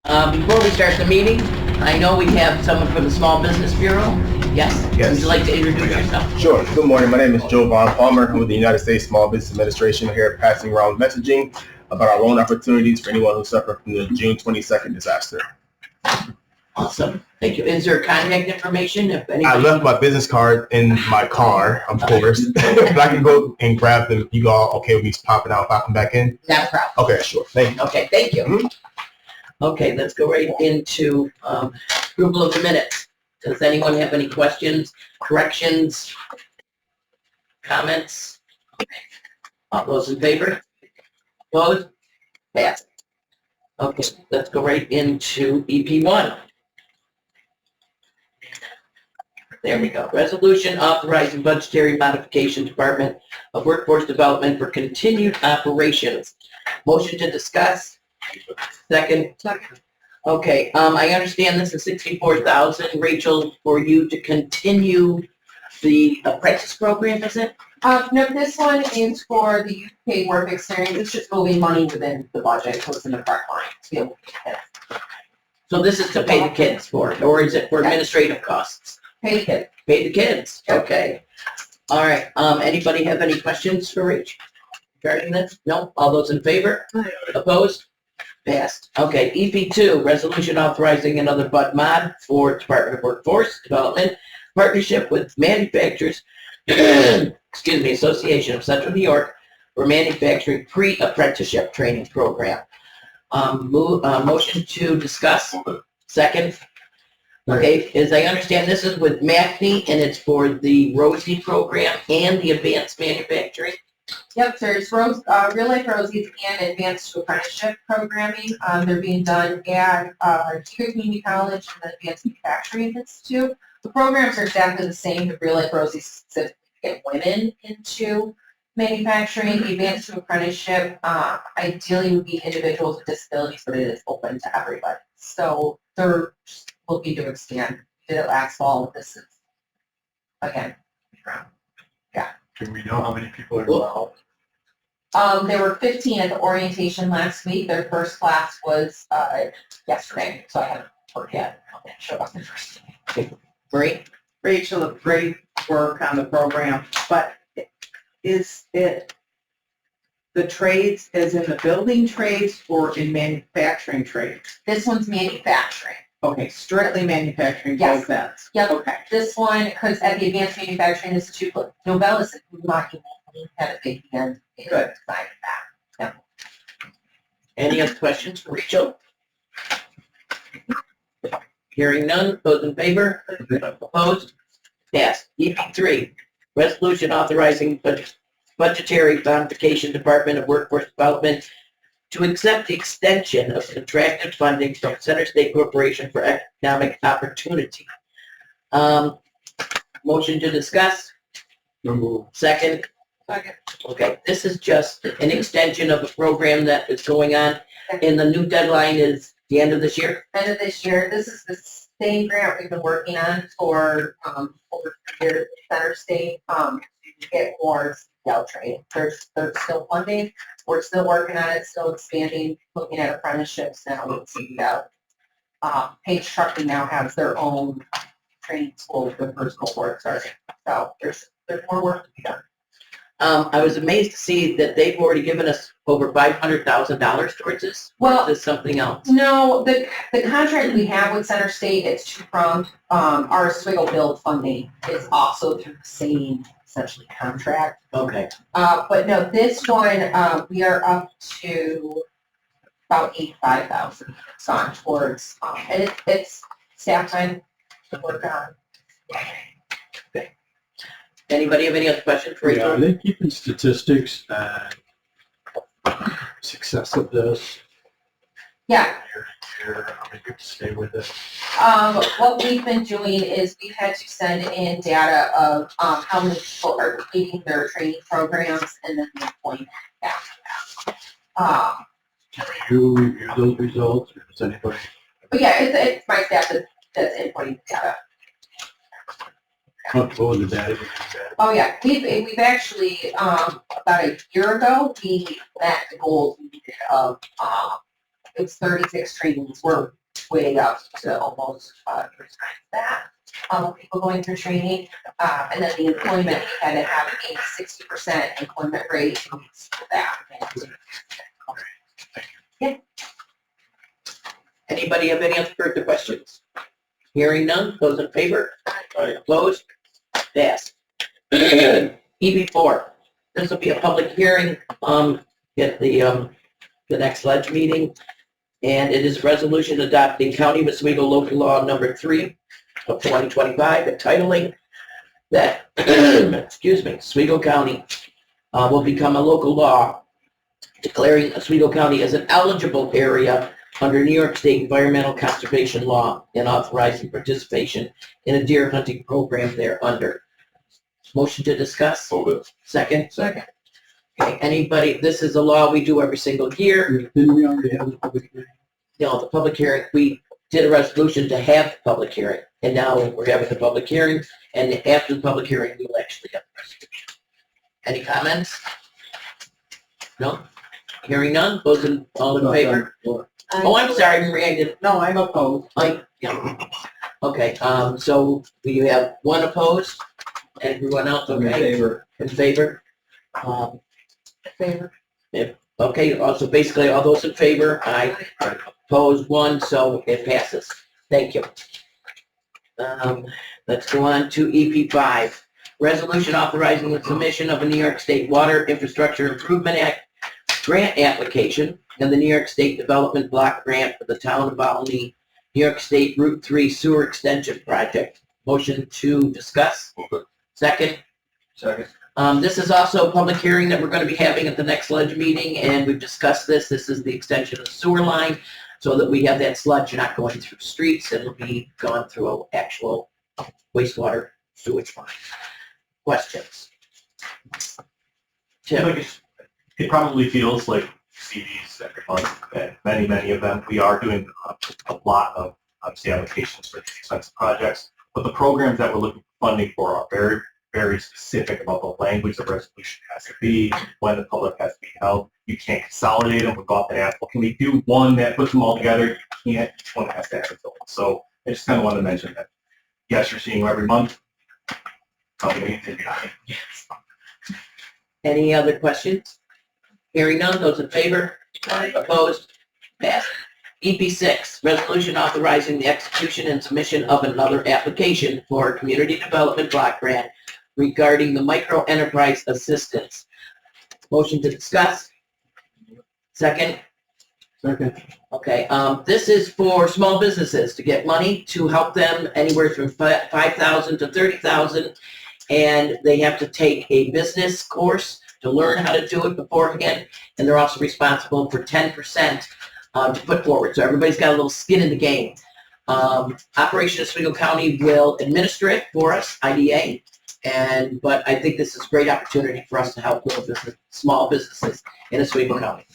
Before we start the meeting, I know we have someone from the Small Business Bureau. Yes? Yes. Would you like to introduce yourself? Sure. Good morning. My name is Joe Von Palmer. I'm with the United States Small Business Administration here passing around messaging about our loan opportunities for anyone who suffered from the June 22nd disaster. Awesome. Thank you. Is there contact information if anybody? I left my business card in my car, of course. If I can go and grab them, you all okay with me popping out if I come back in? Not a problem. Okay, sure. Thank you. Okay, thank you. Mhm. Okay, let's go right into approval of the minutes. Does anyone have any questions, corrections, comments? All those in favor? Opposed? Passed. Okay, let's go right into EP1. There we go. Resolution authorizing budgetary modification Department of Workforce Development for continued operations. Motion to discuss. Second. Okay, I understand this is 64,000, Rachel, for you to continue the apprentice program, is it? No, this one is for the youth paid work experience. It's just moving money within the budget, so it's in the correct line to be able to get it. So this is to pay the kids for it, or is it for administrative costs? Pay the kid. Pay the kids, Yep. okay. All right, anybody have any questions for Rach regarding this? No? All those in favor? Opposed? Passed. Okay, EP2, resolution authorizing another bud mod for Department of Workforce Development, partnership with Manufacturers, excuse me, Association of Central New York for manufacturing pre-apprenticeship training program. Motion to discuss. Second. Okay, as I understand, this is with MACNY and it's for the Rosie program and the advanced manufacturing. Yep, there's Real Life Rosies and Advanced Apprenticeship Programming. They're being done at Decatur Community College and the Advanced Manufacturing Institute. The programs are exactly the same, but Real Life Rosies specifically get women into manufacturing. The Advanced Apprenticeship ideally would be individuals with disabilities, but it is open to everybody. So they're looking to expand. Did it last fall? This is, again, Do we know how many people are involved? there were 15 at the orientation last week. Their first class was yesterday, so I haven't heard yet. I'll show up the first day. Great. Rachel, great work on the program, but is it the trades as in the building trades or in manufacturing trades? This one's manufacturing. Okay, strictly manufacturing, Yes. both ends. Yep. Okay. This one, because at the Advanced Manufacturing Institute, Novellus is not had a big hand. Good. Side of Any other questions for Rachel? Hearing none, those in favor? Opposed? Passed. EP3, resolution authorizing budgetary modification Department of Workforce Development to accept the extension of contracted funding from Center State Corporation for Economic Opportunity. Motion to discuss? Second? Okay, this is just an extension of a program that is going on, and the new deadline is the end of this year? End of this year. This is the same grant we've been working on for over 3 years, Center State, to get more CDL training. There's still funding. We're still working on it, still expanding, looking at apprenticeships now with CDL. Page Trucking now has their own training school for personal work starting. So there's more work to be done. I was amazed to see that they've already given us over $500,000 towards this. Well- Or is this something else? No, the contract we have with Center State, it's two-pronged. Our Swiggle Build funding is also through the same essentially contract. Okay. But no, this one, we are up to about 85,000 on towards, and it's staff time to work on. Anybody have any other questions for Yeah, are Rachel? they keeping statistics and success of this Yeah, year to year? How many people stay with it? what we've been doing is we've had to send in data of, how many people are completing their training programs and then the point after that. Do you review those results, or does anybody? But yeah, it's my staff that's inputting data. What was the data? Oh, yeah, we've actually, about a year ago, we met the goals we did of, it's 36 trainings. We're way up to almost 3 times that. People going through training, and then the employment had to have a 60% employment rate for that. Anybody have any other further questions? Hearing none, those in favor? Opposed? Passed. EB4, this will be a public hearing, at the next ledge meeting. And it is resolution adopting County of Oswego Local Law Number 3 of 2025, entitling that, excuse me, Oswego County will become a local law declaring Oswego County as an eligible area under New York State environmental conservation law and authorizing participation in a deer hunting program thereunder. Motion to discuss? Move it. Second? Second. Okay, anybody, this is a law we do every single year. Didn't we already have the public hearing? No, the public hearing, we did a resolution to have the public hearing, and now we're having the public hearing, and after the public hearing, we will actually have the resolution. Any comments? No? Hearing none, all in favor? Oh, I'm sorry, Maria, I didn't. No, I'm opposed. Yeah. Okay, so we have one opposed, everyone else, okay? In favor? Favor. Okay, also basically all those in favor, aye. Opposed, one, so it passes. Thank you. Let's go on to EP5. Resolution authorizing the submission of a New York State Water Infrastructure Improvement Act grant application and the New York State Development Block Grant for the Town of Albany, New York State Route 3 Sewer Extension Project. Motion to discuss? Move it. Second? Second. This is also a public hearing that we're going to be having at the next ledge meeting, and we've discussed this. This is the extension of the sewer line so that we have that sludge not going through streets. It'll be gone through an actual wastewater sewage line. Questions? Tim? It probably feels like CDs every month, and many of them. We are doing a lot of, obviously, applications for these expensive projects, but the programs that we're looking for funding for are very, very specific about the language the resolution has to be, when the public has to be held. You can't consolidate them. We've got and ask, well, can we do one that puts them all together? You can't. Each one has to have its own. So I just kind of wanted to mention that. Yes, you're seeing them every month. Any other questions? Hearing none, those in favor? Opposed? Passed. EP6, resolution authorizing the execution and submission of another application for a community development block grant regarding the micro enterprise assistance. Motion to discuss? Second? Second. Okay, this is for small businesses to get money to help them anywhere from $5,000 to $30,000, and they have to take a business course to learn how to do it beforehand, and they're also responsible for 10% to put forward. So everybody's got a little skin in the game. Operation Oswego County will administer it for us, IDA, but I think this is a great opportunity for us to help small businesses in Oswego County.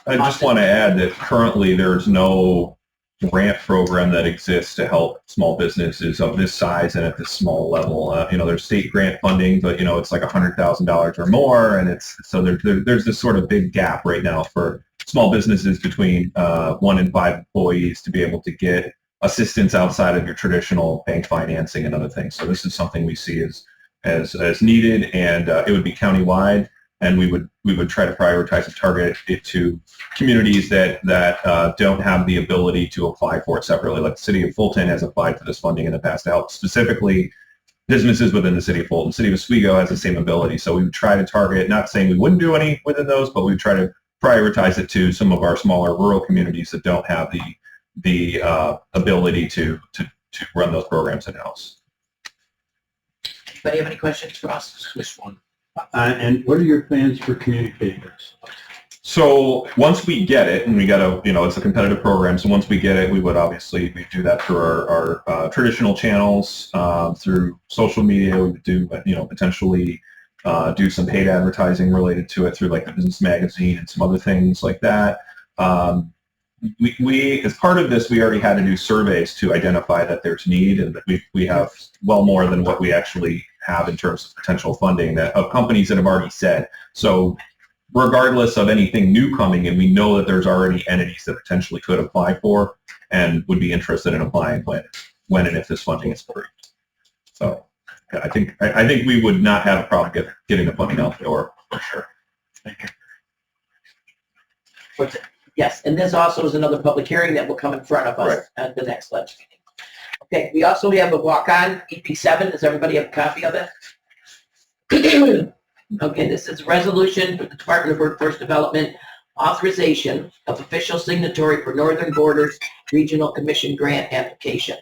I just want to add that currently there's no grant program that exists to help small businesses of this size and at this small level. There's state grant funding, but it's like $100,000 or more, and there's this sort of big gap right now for small businesses between 1 and 5 employees to be able to get assistance outside of your traditional bank financing and other things. So this is something we see as needed, and it would be countywide. And we would try to prioritize and target it to communities that don't have the ability to apply for it separately. Like the city of Fulton has applied for this funding in the past to help specifically businesses within the city of Fulton. The city of Oswego has the same ability. So we would try to target, not saying we wouldn't do any within those, but we would try to prioritize it to some of our smaller rural communities that don't have the ability to run those programs in-house. Anybody have any questions for us? This one. And what are your plans for community papers? So once we get it, and we got to, it's a competitive program, so once we get it, we do that through our traditional channels, through social media. We would do, potentially do some paid advertising related to it through like the Business Magazine and some other things like that. We as part of this, we already had to do surveys to identify that there's need, and that we have well more than what we actually have in terms of potential funding of companies that have already said. So regardless of anything new coming in, we know that there's already entities that potentially could apply for and would be interested in applying when and if this funding is approved. So I think we would not have a problem getting the funding out the door for sure. Thank you. Yes, and this also is another public hearing that will come in front of us at the next legislature. Okay, we also have a walk-on, EP7. Does everybody have a copy of it? Okay, this is a resolution for the Department of Workforce Development, authorization of official signatory for Northern Borders Regional Commission grant application.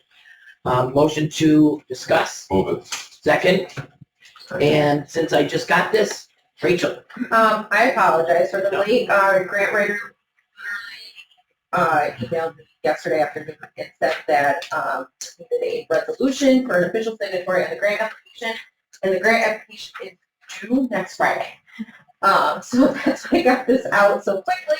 Motion to discuss. Move it. Second. And since I just got this, Rachel. I apologize for the late, grant writer emailed me yesterday afternoon and said that, we did a resolution for an official signatory on the grant application, and the grant application is due next Friday. So that's why I got this out so quickly.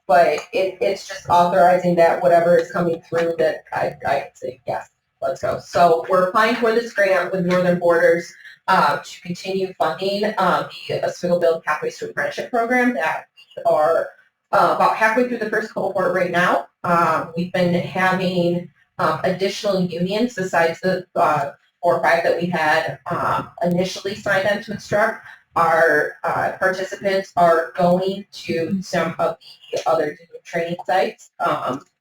But it's just authorizing that whatever is coming through that I can say, yes, let's go. So we're applying for this grant with Northern Borders, to continue funding, the Oswego Build Pathways to Apprenticeship program that we are, about halfway through the first cohort right now. We've been having, additional unions besides the, 4 or 5 that we had, initially signed on to instruct. Our participants are going to some of the other training sites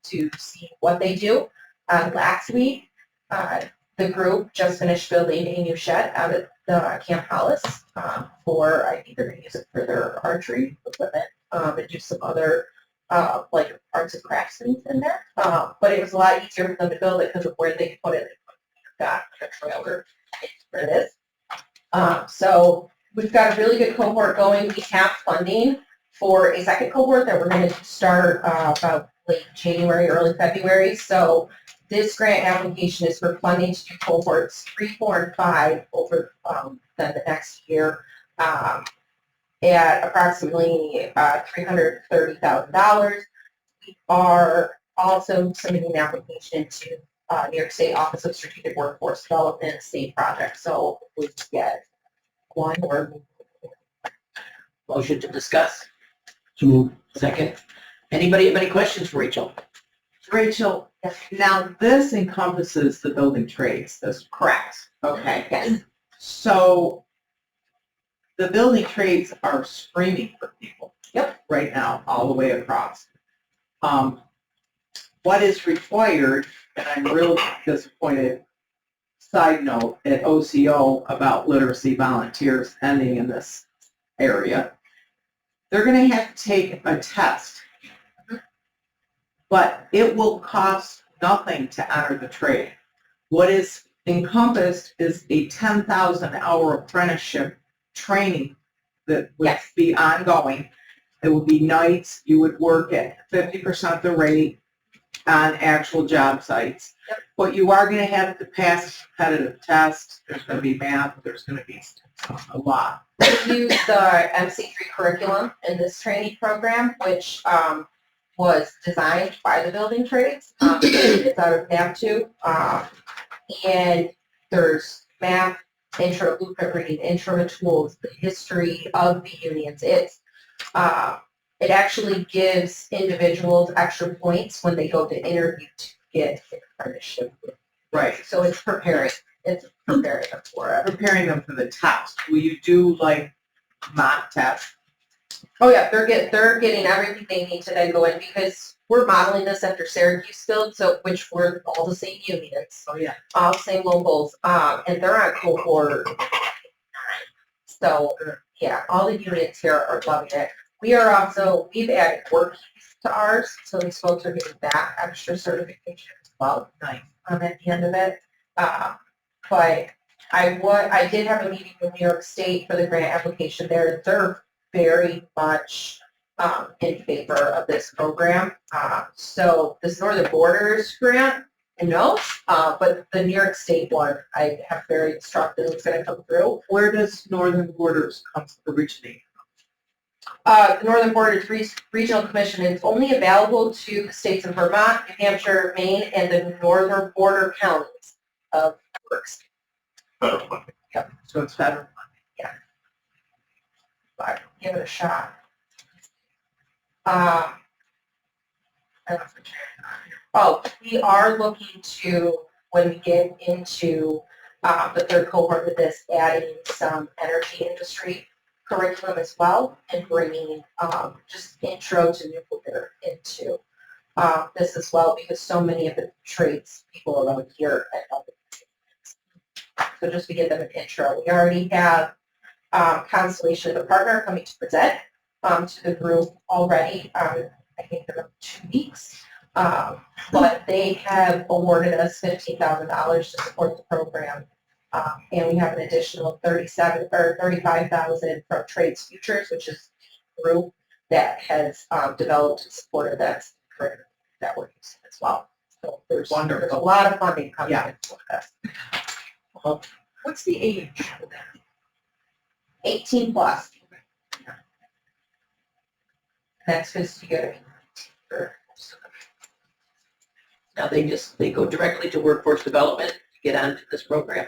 to see what they do. Last week, the group just finished building a new shed out at the Camp Hollis for, I think they're going to use it for their archery equipment and do some other like arts and crafts things in there. But it was a lot easier for them to build it because of where they put it. Got a trailer, where it is. So we've got a really good cohort going. We have funding for a second cohort that we're going to start about late January, early February. So this grant application is for funding to do cohorts 3, 4, and 5 over then the next year at approximately $330,000. We are also submitting an application to New York State Office of Strategic Workforce Development state project. So we get one or Motion to discuss. Second. Anybody have any questions for Rachel? Rachel, now this encompasses the building trades, that's correct? Okay. yes. So the building trades are screaming for people. Yep. Right now, all the way across. What is required, and I'm really disappointed, side note, at OCO about literacy volunteers ending in this area. They're going to have to take a test, but it will cost nothing to enter the trade. What is encompassed is a 10,000-hour apprenticeship training that would Yes. be ongoing. It would be nights. You would work at 50% the rate on actual job sites. Yep. But you are going to have to pass a competitive test. There's going to be math. There's going to be a lot. We use the MC3 curriculum in this training program, which was designed by the building trades. It's out of NAP2. And there's math, intro to blueprint reading, intro to tools, the history of the unions. It actually gives individuals extra points when they go to interview to get an apprenticeship. Right. So it's preparing them for it. Preparing them for the test. Will you do like mock tests? Oh yeah, they're getting everything they need to then go in because we're modeling this after Syracuse build, so which were all the same unions, Oh, yeah. all the same locals, and they're on cohort 9. So yeah, all the unions here are loving it. We've added work keys to ours, so these folks are getting that extra certification as well. Nice. At the end of it. But I did have a meeting with New York State for the grant application there. They're very much in favor of this program. So this Northern Borders grant, no, but the New York State one, I have very instructed it's going to come through. Where does Northern Borders originate? The Northern Borders Regional Commission is only available to the states of Vermont, New Hampshire, Maine, and the northern border counties of New York State. Federal funding. So it's federal. but give it a shot. Oh, we are looking to, when we get into the third cohort with this, adding some energy industry curriculum as well, and bringing just intro to nuclear into this as well, because so many of the trades people around here at so just to give them an intro. We already have Constellation, the partner, coming to present to the group already. I think in about 2 weeks. But they have awarded us $15,000 to support the program. And we have an additional 35,000 from Trades Futures, which is a group that has developed and supported that curriculum that we're using as well. So there's a lot of funding coming in for this. What's the age for that? 18 plus. That's just good. Now they go directly to workforce development to get onto this program.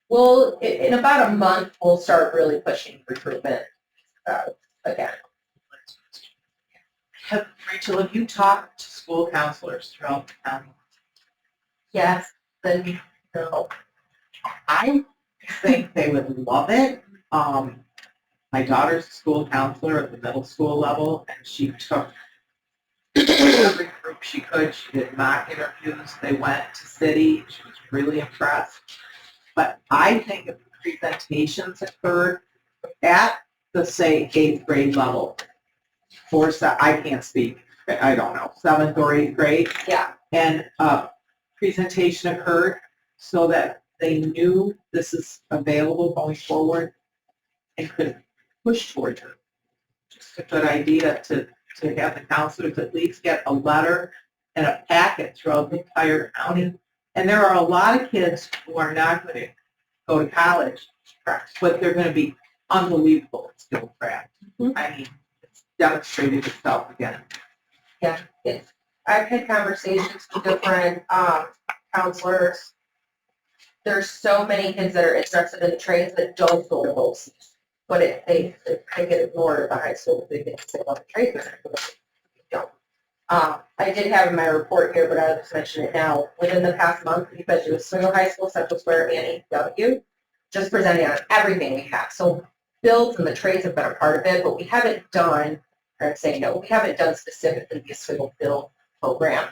Well, in about a month, we'll start really pushing recruitment again. Rachel, have you talked to school counselors throughout the county? Yes, then, no. I think they would love it. My daughter's a school counselor at the middle school level, and she took every group she could. She did mock interviews. They went to city. She was really impressed. But I think if the presentations occurred at the, say, 8th grade level, I can't speak, I don't know, 7th or 8th grade, Yeah, and presentation occurred so that they knew this is available going forward and could push towards it. Just a good idea to have the counselors at least get a letter and a packet throughout the entire county. And there are a lot of kids who are not going to go to college, but they're going to be unbelievable at skill craft. I mean, it's demonstrated itself again. I've had conversations with different counselors. There's so many kids that are interested in the trades that don't go to those, but they get ignored at the high school. They get to love the trades. They don't. I did have in my report here, but I'll just mention it now. Within the past month, we've been to Oswego High School, Central Square, and EW, just presenting on everything we have. So builds and the trades have been a part of it, but we haven't done, or I'm saying no, we haven't done specifically the Oswego build program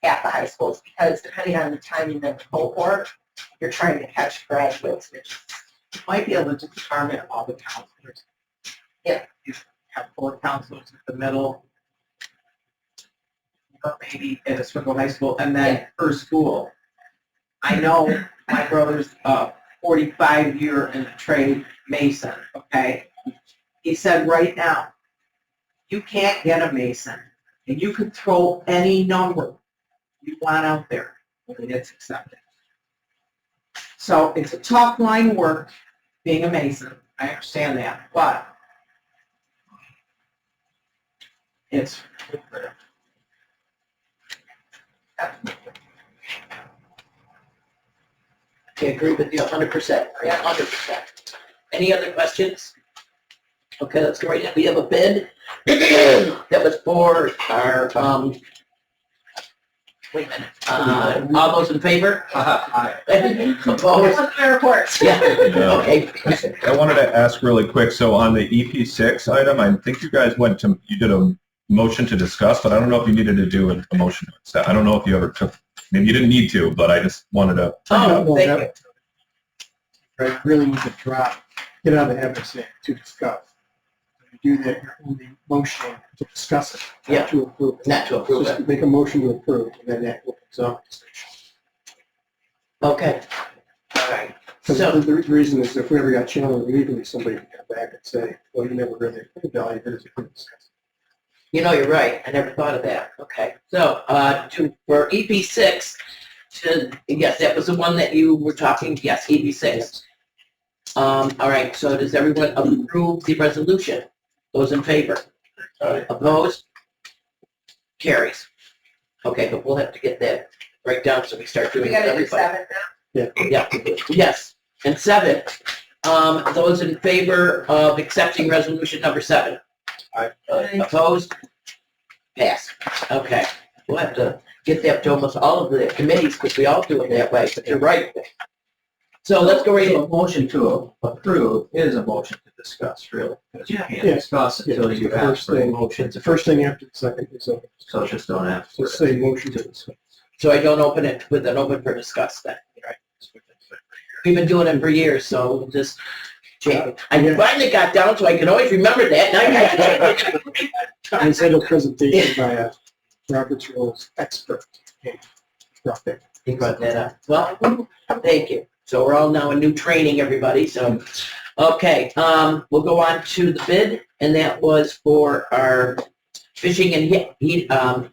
at the high schools, because depending on the timing of the cohort, you're trying to catch graduates, which You might be able to just target all the counselors. Yeah. You have 4 counselors at the middle, or maybe at Oswego High School, and then per school. I know my brother's 45-year in the trade mason, okay? He said right now, you can't get a mason, and you can throw any number you want out there, and it's accepted. So it's a tough line of work, being a mason. I understand that, but it's lucrative. I agree with you 100%. Yeah, 100%. Any other questions? Okay, let's go right now. We have a bid that was for our, wait a minute, all those in favor? Opposed? what's my report? Yeah, Yeah. okay. I wanted to ask really quick, so on the EP6 item, I think you guys you did a motion to discuss, but I don't know if you needed to do a motion to accept. I don't know if you ever took, maybe you didn't need to, but I just wanted to. Oh, thank you. Right, really need to drop, get out of the habit of saying to discuss. When you do that, you're only motioning to discuss it, Yeah. not to approve it. Not to approve Just it. make a motion to approve, and then that opens up discussion. Okay. All right. Because So, the reason is if we ever got challenged legally, somebody could come back and say, well, you never really evaluated it as a good discussion. you know, you're right. I never thought of that. Okay. So, for EP6, yes, that was the one that you were talking, yes, EP6. All right, so does everyone approve the resolution? Those in favor? Opposed? Carries. Okay, but we'll have to get that right down so we start doing We gotta do everybody. 7 now. Yeah, yes. And 7, Those in favor of accepting resolution number 7? Aye. Opposed? Pass. Okay. We'll have to get that to almost all of the committees because we all do it that way, but you're right. So let's go right So in. a motion to approve is a motion to discuss, really, because you can't Yeah. discuss until It's you the ask first for a thing. motion. It's the first thing after the second, so So just don't have to. just say motion to discuss. So I don't open it with an open for discuss then. Right. We've been doing it for years, so just change. I finally got down so I can always remember that. Now you got I said a presentation by a Robert's Rules expert. Brought that. You brought that up. Well, thank you. So we're all now in new training, everybody, so, okay, we'll go on to the bid, and that was for our fishing and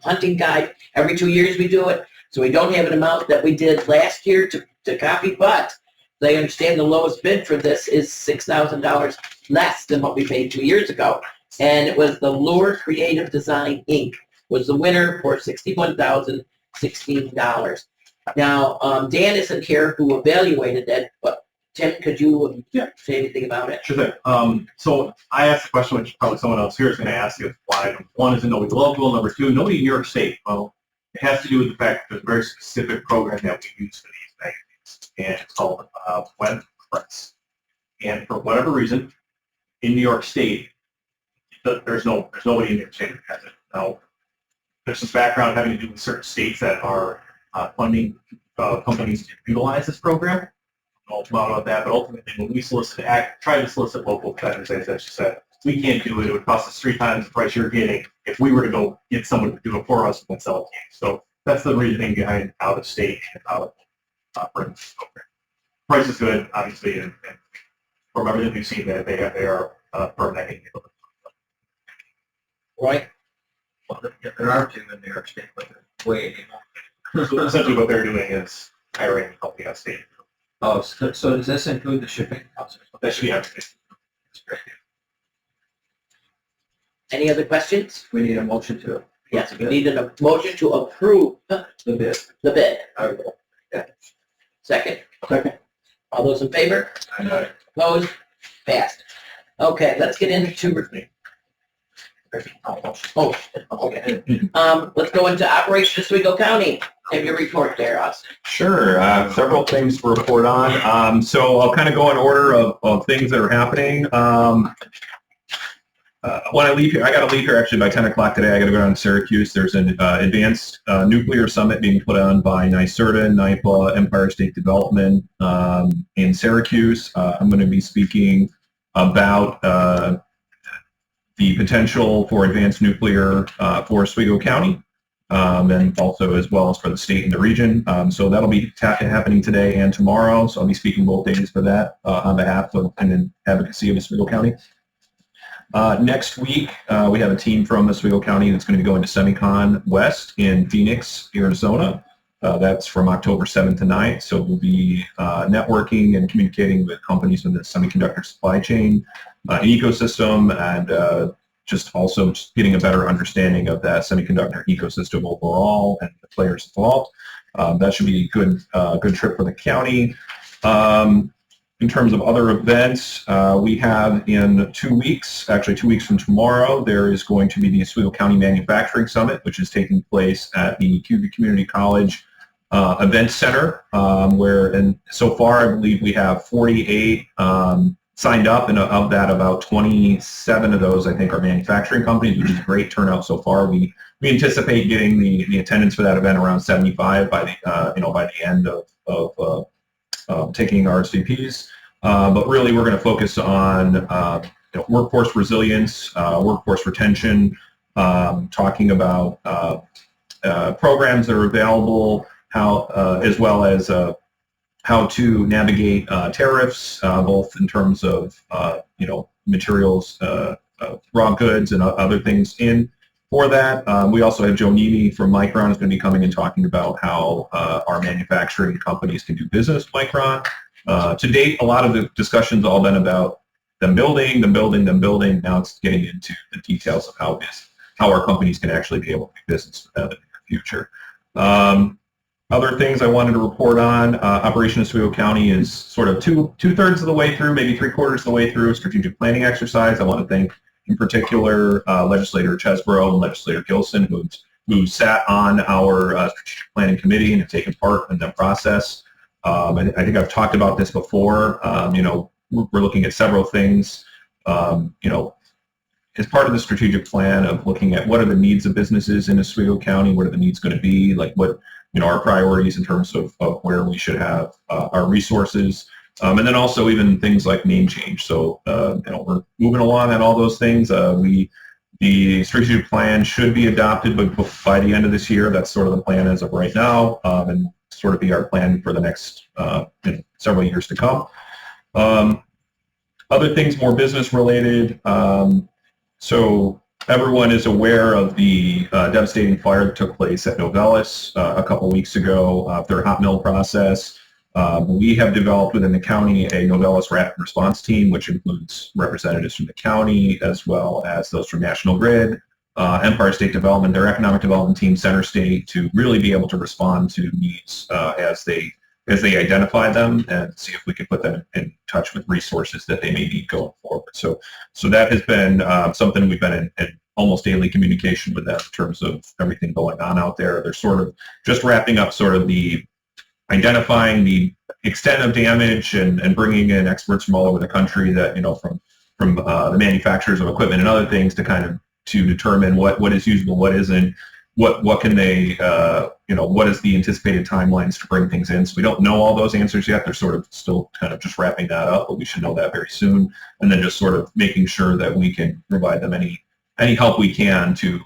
hunting guide. Every 2 years we do it, so we don't have an amount that we did last year to copy, but they understand the lowest bid for this is $6,000 less than what we paid 2 years ago. And it was the Lure Creative Design, Inc. was the winner for $61,016. Now, Dan isn't here who evaluated it, but Tim, could you say anything about it? Sure thing. So I asked a question which probably someone else here is going to ask you. Why? One is to know we local. Number two, nobody in New York State. Well, it has to do with the fact that there's a very specific program that we use for these magazines, and it's called Web Press. And for whatever reason, in New York State, there's nobody in New York State who has it. Now, there's some background having to do with certain states that are funding companies to utilize this program. I'll talk about that, but ultimately, when we try to solicit local vendors, as you said, we can't do it. It would cost us 3 times the price you're getting if we were to go get someone to do it for us and sell it. So that's the reasoning behind out of state and out of bring this program. Price is good, obviously, and from everything we've seen, that they are permanent. Right? Well, there are two in New York State, but they're way So essentially, what they're doing is hiring a company out of state. Oh, so does this include the shipping costs? That should be everything. Any other questions? We need a motion to. Yes, we need a motion to approve The bid. the bid. I will. Second? Second. All those in favor? Opposed? Passed. Okay, let's get into. Oh, okay. Let's go into Operation Oswego County. Have your report there, Austin. Sure, several things to report on. So I'll kind of go in order of things that are happening. When I leave here, I got to leave here actually by 10 o'clock today. I got to go down to Syracuse. There's an advanced nuclear summit being put on by NYSERDA, NYPA, Empire State Development in Syracuse. I'm going to be speaking about the potential for advanced nuclear for Oswego County. And also as well as for the state and the region. So that'll be happening today and tomorrow. So I'll be speaking both days for that on behalf of and advocacy of Oswego County. Next week, we have a team from Oswego County that's going to be going to Semicon West in Phoenix, Arizona. That's from October 7th to 9th. So we'll be networking and communicating with companies in the semiconductor supply chain ecosystem, and just also getting a better understanding of that semiconductor ecosystem overall and the players involved. That should be a good trip for the county. In terms of other events, we have in 2 weeks, actually 2 weeks from tomorrow, there is going to be the Oswego County Manufacturing Summit, which is taking place at the Cuba Community College Event Center, and so far I believe we have 48 signed up, and of that about 27 of those I think are manufacturing companies, which is a great turnout so far. We anticipate getting the attendance for that event around 75 by the end of taking RSVPs, but really we're going to focus on workforce resilience, workforce retention, talking about programs that are available, how as well as how to navigate tariffs, both in terms of materials, raw goods, and other things in. For that, we also have Joe Neely from Micron is going to be coming and talking about how our manufacturing companies can do business with Micron. To date, a lot of the discussion's all been about them building. Now it's getting into the details of how our companies can actually be able to do business with them in the future. Other things I wanted to report on, Operation Oswego County is sort of two-thirds of the way through, maybe three-quarters of the way through a strategic planning exercise. I want to thank, in particular, Legislator Chesborough and Legislator Gilson, who sat on our strategic planning committee and have taken part in the process. I think I've talked about this before. We're looking at several things. As part of the strategic plan of looking at what are the needs of businesses in Oswego County, what are the needs going to be, like what our priorities in terms of where we should have our resources, and then also even things like name change. So we're moving along on all those things. The strategic plan should be adopted by the end of this year. That's sort of the plan as of right now, and sort of be our plan for the next several years to come. Other things more business related. So everyone is aware of the devastating fire that took place at Novelis a couple weeks ago, their hot mill process. We have developed within the county a Novelis rapid response team, which includes representatives from the county as well as those from National Grid, Empire State Development, their economic development team, Center State, to really be able to respond to needs as they identify them and see if we can put them in touch with resources that they may need going forward. So that has been something we've been in almost daily communication with them in terms of everything going on out there. They're sort of just wrapping up sort of the identifying the extent of damage and bringing in experts from all over the country that, from the manufacturers of equipment and other things to determine what is usable, what isn't, what can they, what is the anticipated timelines to bring things in. So we don't know all those answers yet. They're sort of still kind of just wrapping that up, but we should know that very soon. And then just sort of making sure that we can provide them any help we can to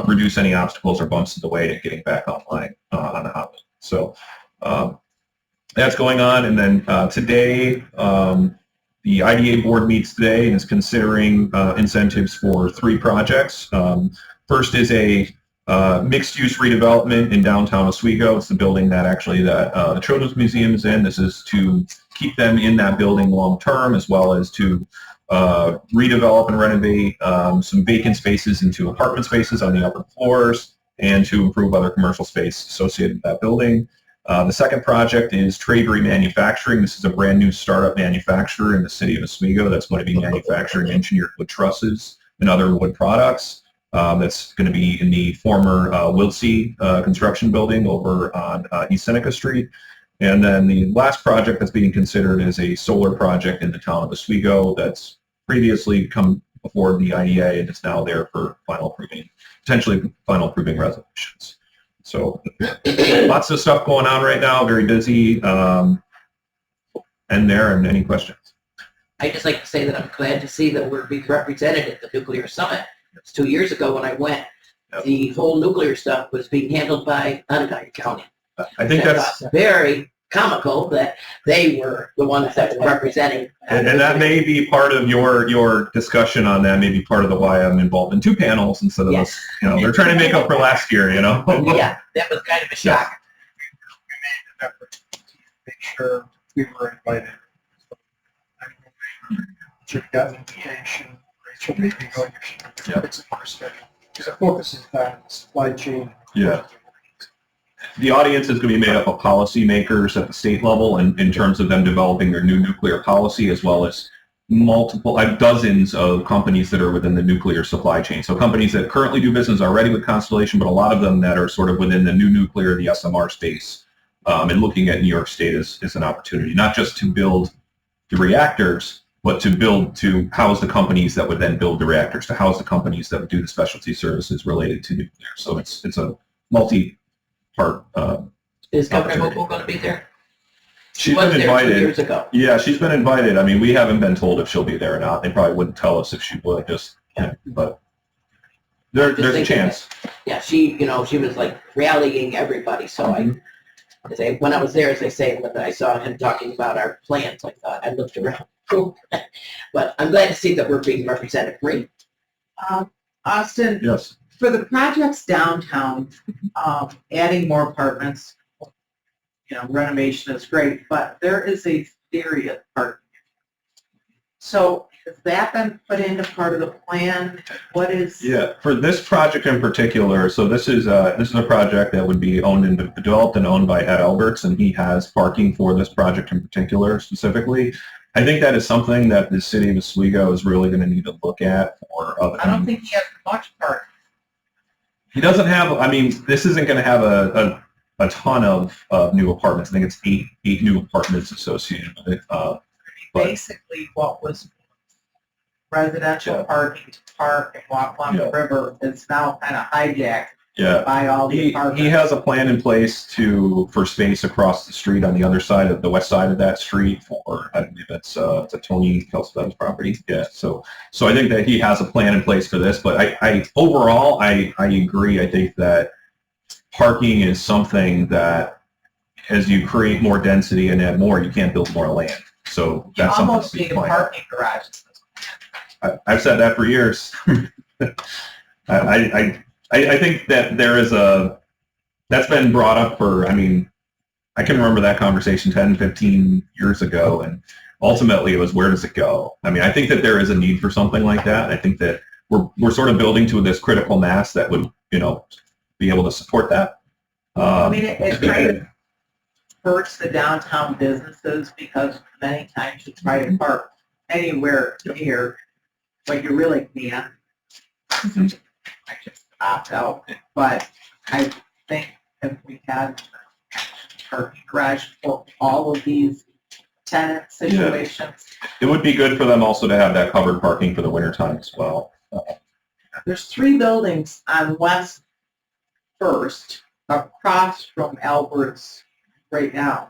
reduce any obstacles or bumps in the way to getting back online on the hot mill. So that's going on. And then today, the IDA board meets today and is considering incentives for 3 projects. First is a mixed-use redevelopment in downtown Oswego. It's the building that actually the Children's Museum is in. This is to keep them in that building long-term, as well as to redevelop and renovate some vacant spaces into apartment spaces on the upper floors, and to improve other commercial space associated with that building. The second project is Trade Remanufacturing. This is a brand new startup manufacturer in the city of Oswego that's going to be manufacturing engineered wood trusses and other wood products. That's going to be in the former Wiltsey construction building over on East Seneca Street. And then the last project that's being considered is a solar project in the town of Oswego that's previously come before the IDA and is now there for potentially final approving resolutions. So lots of stuff going on right now, very busy. And any questions? I'd just like to say that I'm glad to see that we're being represented at the Nuclear Summit. It's 2 years ago when I went. Yep. The whole nuclear stuff was being handled by Onondaga County. I think that's very comical that they were the ones that were representing. and that may be part of your discussion on that. May be part of the why I'm involved in 2 panels instead of Yes. they're trying to make up for last year. Yeah, that was kind of a shock. We made an effort to make sure we were invited. So we got an invitation. Rachel, maybe going. It's a course schedule because it focuses on supply chain. Yeah. The audience is going to be made up of policymakers at the state level in terms of them developing their new nuclear policy, as well as dozens of companies that are within the nuclear supply chain. So companies that currently do business already with Constellation, but a lot of them that are sort of within the new nuclear, the SMR space, and looking at New York State as an opportunity, not just to build the reactors, but to house the companies that would then build the reactors, to house the companies that would do the specialty services related to nuclear. So it's a multi-part Is Governor opportunity. Hochul going to be there? She's was been there 2 invited. years ago. Yeah, she's been invited. I mean, we haven't been told if she'll be there or not. They probably wouldn't tell us if she would, but there's a chance. Yeah, she was like rallying everybody. So when I was there, as they say, when I saw him talking about our plans, I thought I looked around. But I'm glad to see that we're being represented. Great. Austin, Yes. for the projects downtown, adding more apartments, renovation is great, but there is a theory of parking. So has that been put into part of the plan? What is? Yeah, for this project in particular, so this is a project that would be owned and developed and owned by Ed Alberts, and he has parking for this project in particular specifically. I think that is something that the city of Oswego is really going to need to look at. I don't think he has much part. He doesn't have. I mean, this isn't going to have a ton of new apartments. I think it's eight new apartments associated with it. But- Basically, what was residential parking to park and walk along the river is now kind of hijacked Yeah. by all the He apartments. has a plan in place for space across the street on the other side of the west side of that street for, I believe it's a Tony Kelstead's property. Yeah. So I think that he has a plan in place for this, but I overall, I agree. I think that parking is something that as you create more density and add more, you can't build more land. So that's something Almost to need a point out. parking garage. I've said that for years. I think that that's been brought up for, I mean, I can remember that conversation 10, 15 years ago, and ultimately it was, where does it go? I mean, I think that there is a need for something like that. I think that we're sort of building to this critical mass that would, be able to support that. I mean, it kind of hurts the downtown businesses because many times you try to park anywhere near, but you really can't. I just opt out, but I think if we had a parking garage for all of these tenant situations, It would be good for them also to have that covered parking for the wintertime as well. there's 3 buildings on West First across from Albert's right now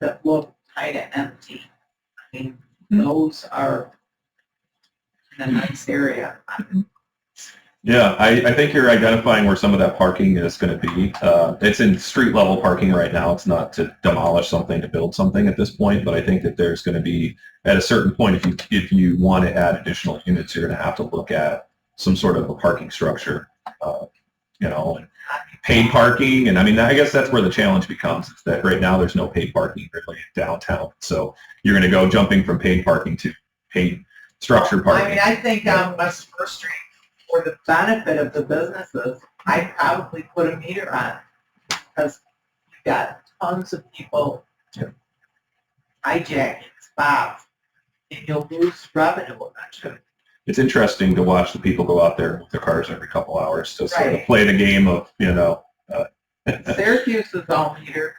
that look kind of empty. I mean, those are in a nice area. Yeah, I think you're identifying where some of that parking is going to be. It's in street level parking right now. It's not to demolish something to build something at this point, but I think that there's going to be, at a certain point, if you want to add additional units, you're going to have to look at some sort of a parking structure, and paid parking. And I mean, I guess that's where the challenge becomes, is that right now there's no paid parking really downtown. So you're going to go jumping from paid parking to paid structured parking. I mean, I think on West First Street, for the benefit of the businesses, I'd probably put a meter on it because you've got tons of people hijacking spots and you'll lose revenue eventually. It's interesting to watch the people go out there with their cars every couple hours to sort of Right. play the game of, Syracuse is all meter.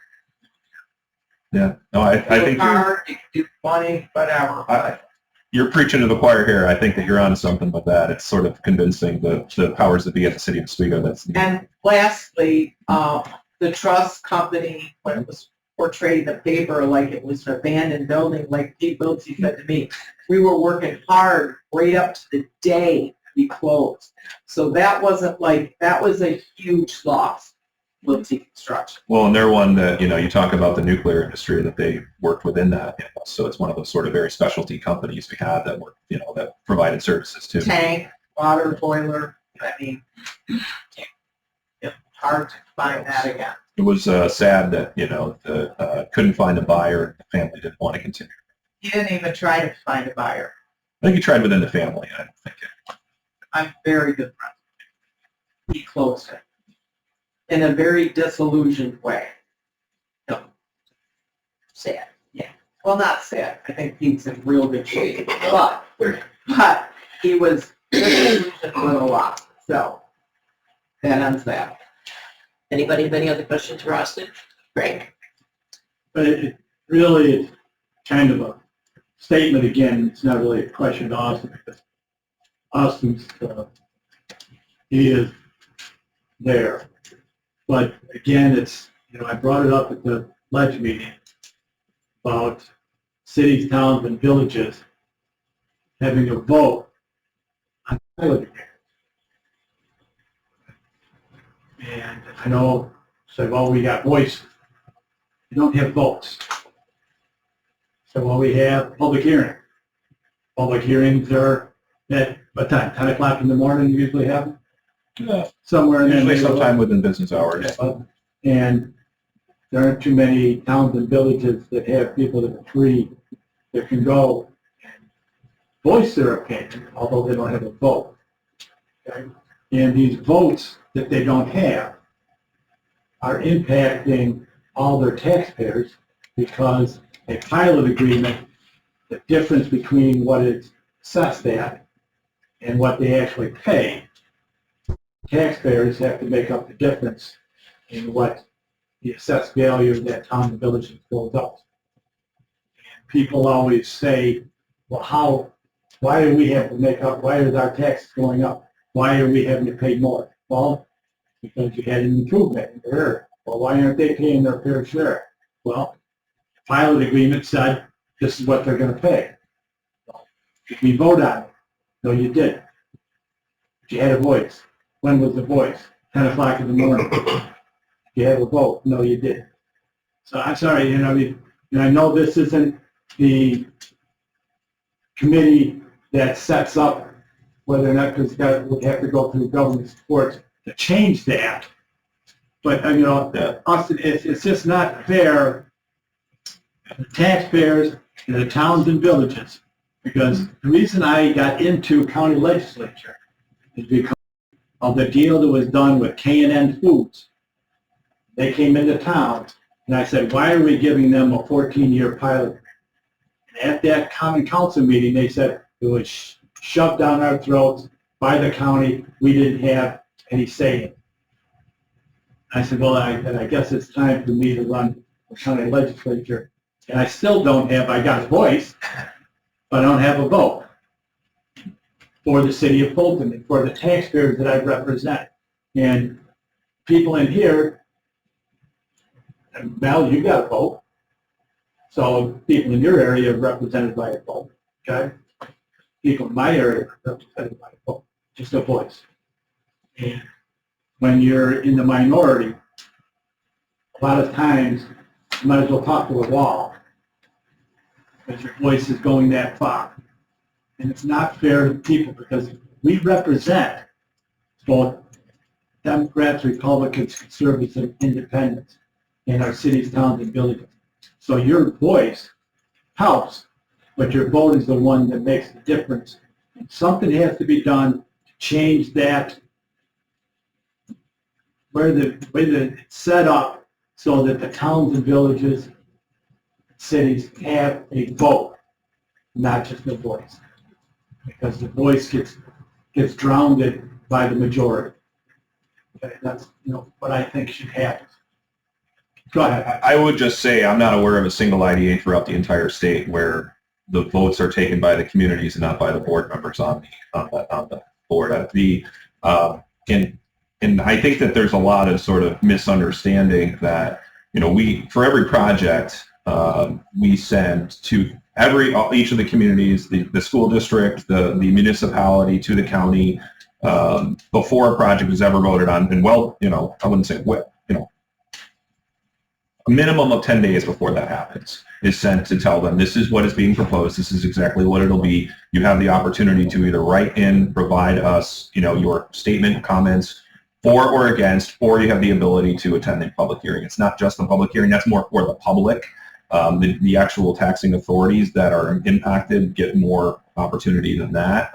yeah. No, I think Car, you can do 20, whatever. you're preaching to the choir here. I think that you're onto something with that. It's sort of convincing the powers that be at the city of Oswego that's And lastly, the trust company, when it was portrayed in the paper like it was an abandoned building, like Pete Wiltsey said to me, we were working hard right up to the day we closed. So that wasn't that was a huge loss, Wiltsey Construction. well, and they're one that, you talk about the nuclear industry, that they worked within that. So it's one of those sort of very specialty companies we have that work, that provided services too. Tank, water boiler, I mean, it's hard to find that again. It was sad that, couldn't find a buyer. The family didn't want to continue. He didn't even try to find a buyer. I think he tried within the family. I don't think it. I'm very good friends with him. He closed it in a very disillusioned way. No. Sad, yeah. Well, not sad. I think he's in real good shape, but he was disillusioned with a lot. So that ends that. Anybody have any other questions for Austin? Greg? But it really is kind of a statement again. It's not really a question to Austin because Austin's, he is there. But again, it's, I brought it up at the ledge meeting about cities, towns, and villages having a vote on toilet repair. And I know, say, well, we got voices. We don't have votes. So what we have, public hearing. Public hearings are at what time? 10 o'clock in the morning you usually have them? Yeah. Somewhere in there. Usually sometime within business hours. And there aren't too many towns and villages that have people that are free, that can go and voice their opinion, although they don't have a vote. Okay? And these votes that they don't have are impacting all their taxpayers because a pilot agreement, the difference between what it's assessed at and what they actually pay, taxpayers have to make up the difference in what the assessed value of that town and village goes up. And people always say, well, why do we have to make up, why is our taxes going up? Why are we having to pay more? Well, because you had an improvement in your area. Well, why aren't they paying their fair share? Well, the pilot agreement said this is what they're going to pay. Did we vote on it? No, you didn't. But you had a voice. When was the voice? 10 o'clock in the morning. You had a vote. No, you didn't. So I'm sorry, I know this isn't the committee that sets up whether or not, because that would have to go through government support to change that. But, it's just not fair to the taxpayers in the towns and villages, because the reason I got into county legislature is because of the deal that was done with K&N Foods. They came into town, and I said, why are we giving them a 14-year pilot? And at that common council meeting, they said it was shoved down our throats by the county. We didn't have any say in it. I said, well, I guess it's time for me to run the county legislature. And I still don't have, I got a voice, but I don't have a vote for the city of Fulton and for the taxpayers that I represent. And people in here, Mel, you got a vote. So people in your area are represented by a vote, okay? People in my area are represented by a vote, just a voice. And when you're in the minority, a lot of times you might as well talk to a wall because your voice is going that far. And it's not fair to people because we represent both Democrats, Republicans, Conservatives, and Independents in our cities, towns, and villages. So your voice helps, but your vote is the one that makes the difference. And something has to be done to change that, where it's set up so that the towns and villages, cities have a vote, not just a voice. Because the voice gets drowned by the majority. Okay, that's what I think should happen. Go ahead. I would just say I'm not aware of a single IDA throughout the entire state where the votes are taken by the communities and not by the board members on the board. And I think that there's a lot of sort of misunderstanding that for every project we send to each of the communities, the school district, the municipality, to the county before a project is ever voted on. And I wouldn't say a minimum of 10 days before that happens is sent to tell them this is what is being proposed. This is exactly what it'll be. You have the opportunity to either write in, provide us, your statement, comments for or against, or you have the ability to attend the public hearing. It's not just the public hearing. That's more for the public. The actual taxing authorities that are impacted get more opportunity than that.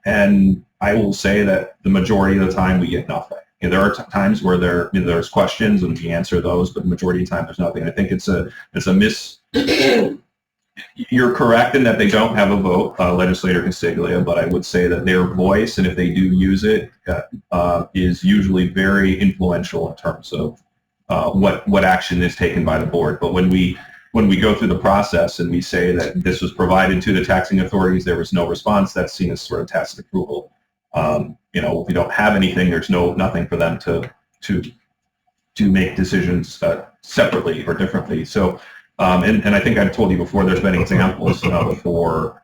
And I will say that the majority of the time we get nothing. There are times where there's questions and we answer those, but the majority of the time there's nothing. I think it's a miss. You're correct in that they don't have a vote, Legislator Castiglia, but I would say that their voice, and if they do use it, is usually very influential in terms of what action is taken by the board. But when we go through the process and we say that this was provided to the taxing authorities, there was no response, that's seen as sort of tacit approval. If we don't have anything, there's nothing for them to make decisions separately or differently. So, and I think I've told you before, there's been examples for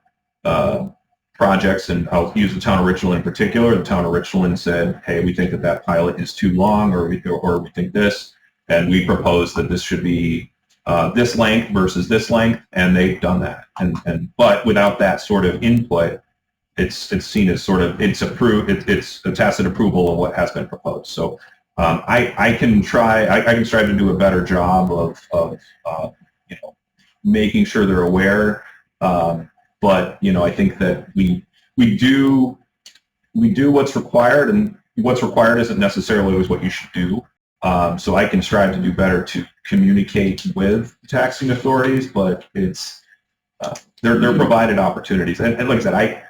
projects, and I'll use the town of Richland in particular. The town of Richland said, hey, we think that pilot is too long, or we think this, and we propose that this should be this length versus this length, and they've done that. But without that sort of input, it's seen as sort of it's a tacit approval of what has been proposed. So I can strive to do a better job of making sure they're aware. But, I think that we do what's required, and what's required isn't necessarily always what you should do. So I can strive to do better to communicate with taxing authorities, but it's, they're provided opportunities. And like I said,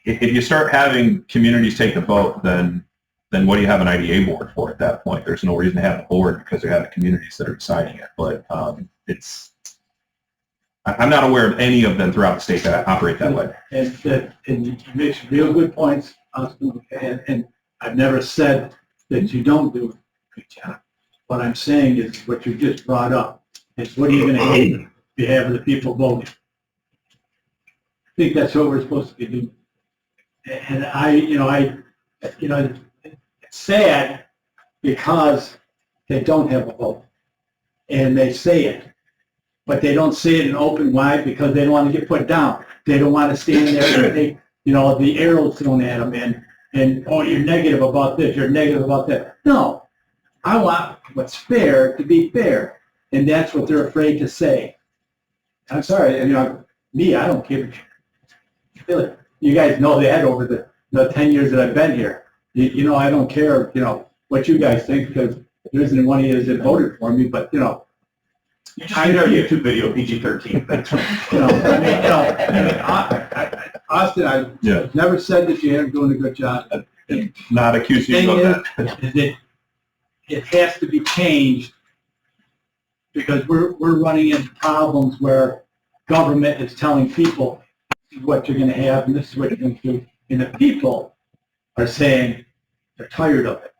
if you start having communities take the vote, then what do you have an IDA board for at that point? There's no reason to have a board because you have communities that are deciding it. But I'm not aware of any of them throughout the state that operate that way. And you make some real good points, Austin, and I've never said that you don't do a good job. What I'm saying is what you just brought up is what are you going to hate on behalf of the people voting? I think that's what we're supposed to be doing. And it's sad because they don't have a vote. And they say it. But they don't say it in open wide because they don't want to get put down. They don't want to stand there and the arrows thrown at them and oh, you're negative about this, you're negative about that. No, I want what's fair to be fair. And that's what they're afraid to say. I'm sorry, me, I don't care. You guys know that over the 10 years that I've been here. I don't care, what you guys think because there isn't one of you that voted for me, but, You just need our YouTube video, PG-13. Austin, I never said that you haven't doing a good job. Not accusing you of that. Is that it has to be changed because we're running into problems where government is telling people this is what you're going to have and this is what you're going to do, and the people are saying they're tired of it.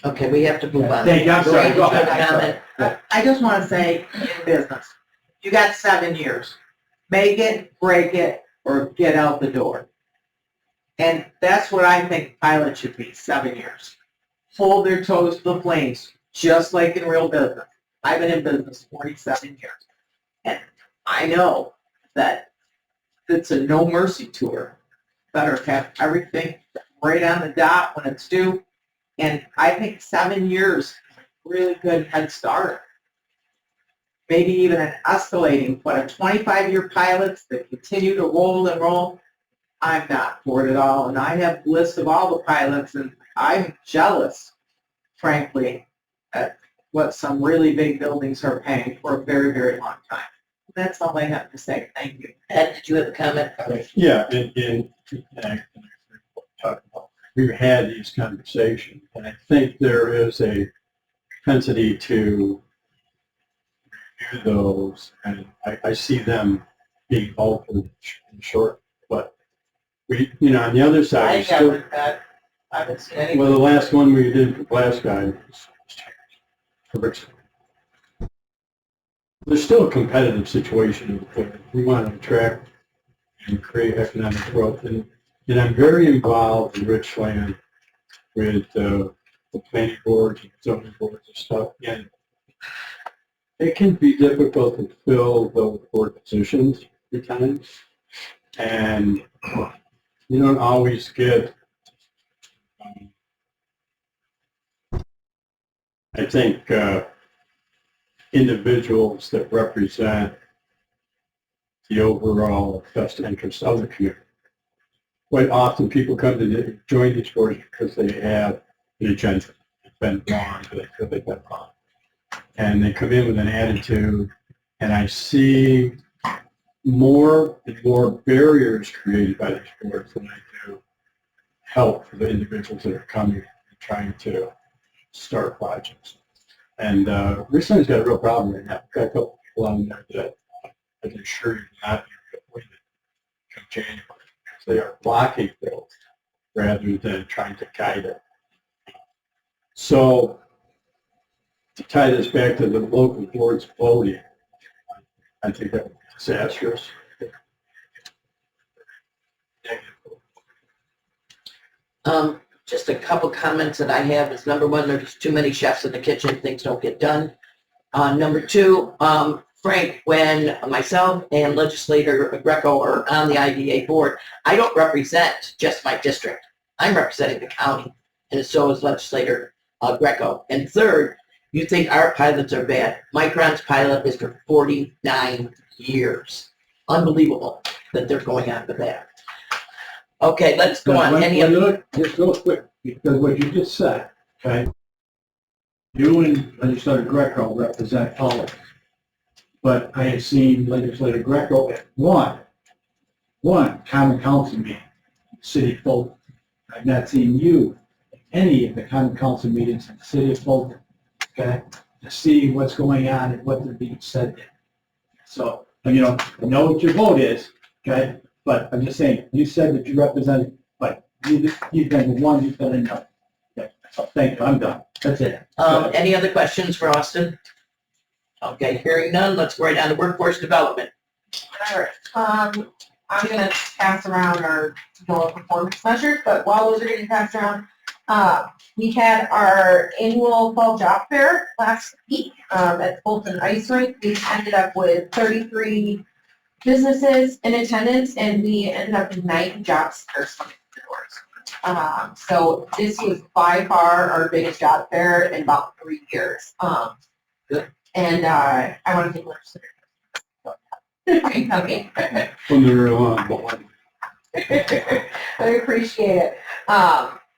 Okay, we have to move on. Thank you. I'm sorry. Lorraine, Go did you have a ahead. comment? I just want to say, in business, you got 7 years. Make it, break it, or get out the door. And that's what I think pilot should be, 7 years. Hold their toes to the flames, just like in real business. I've been in business 47 years. And I know that it's a no mercy tour. Better have everything right on the dot when it's due. And I think 7 years is a really good head start. Maybe even an escalating, but a 25-year pilots that continue to roll and roll, I'm not for it at all. And I have lists of all the pilots, and I'm jealous, frankly, at what some really big buildings are paying for a very, very long time. That's all I have to say. Thank you. Ed, did you have a comment? Yeah, we've had these conversations, and I think there is a propensity to review those, and I see them being altered and short. But we, on the other side, I we still, haven't seen any. well, the last one we did for Glasgow was there's still a competitive situation. We want to attract and create economic growth, and I'm very involved in Richland with the planning boards and zoning boards and stuff. And it can be difficult to fill those board positions at times, and you don't always get. I think individuals that represent the overall best interest of the community. Quite often people come to join these boards because they have an agenda. It's been wrong, but they feel they've been wrong. And they come in with an attitude, and I see more and more barriers created by these boards than I do help for the individuals that are coming and trying to start projects. And Richland's got a real problem right now. We've got a couple people on there that I can assure you not be appointed come January because they are blocking bills rather than trying to guide it. So to tie this back to the local boards voting, I think that would be disastrous. Just a couple comments that I have is number one, there's too many chefs in the kitchen, things don't get done. Number two, Frank, when myself and legislator Greco are on the IDA board, I don't represent just my district. I'm representing the county, and so is legislator Greco. And third, you think our pilots are bad. Micron's pilot is for 49 years. unbelievable that they're going after that. Okay, let's go on. When Any you other? look, just real quick, because what you just said, okay? You and Legislator Greco represent all of us. But I have seen Legislator Greco at one common council meeting, in the city of Fulton. I've not seen you at any of the common council meetings in the city of Fulton, okay? To see what's going on and what they're being said there. So, I know what your vote is, okay? But I'm just saying, you said that you represented, but you've been the one who's been enough. Okay, so thank you, I'm done. That's it. Any other questions for Austin? Okay, hearing none, let's go right down to workforce development. All right, I'm gonna pass around our goal performance measures, but while those are getting passed around, we had our annual fall job fair last week, at Fulton Ice Rink. We ended up with 33 businesses in attendance, and we ended up with 9 job fairs coming to the doors. So this was by far our biggest job fair in about 3 years. Good. And, I want to thank legislators. Coming. I appreciate it.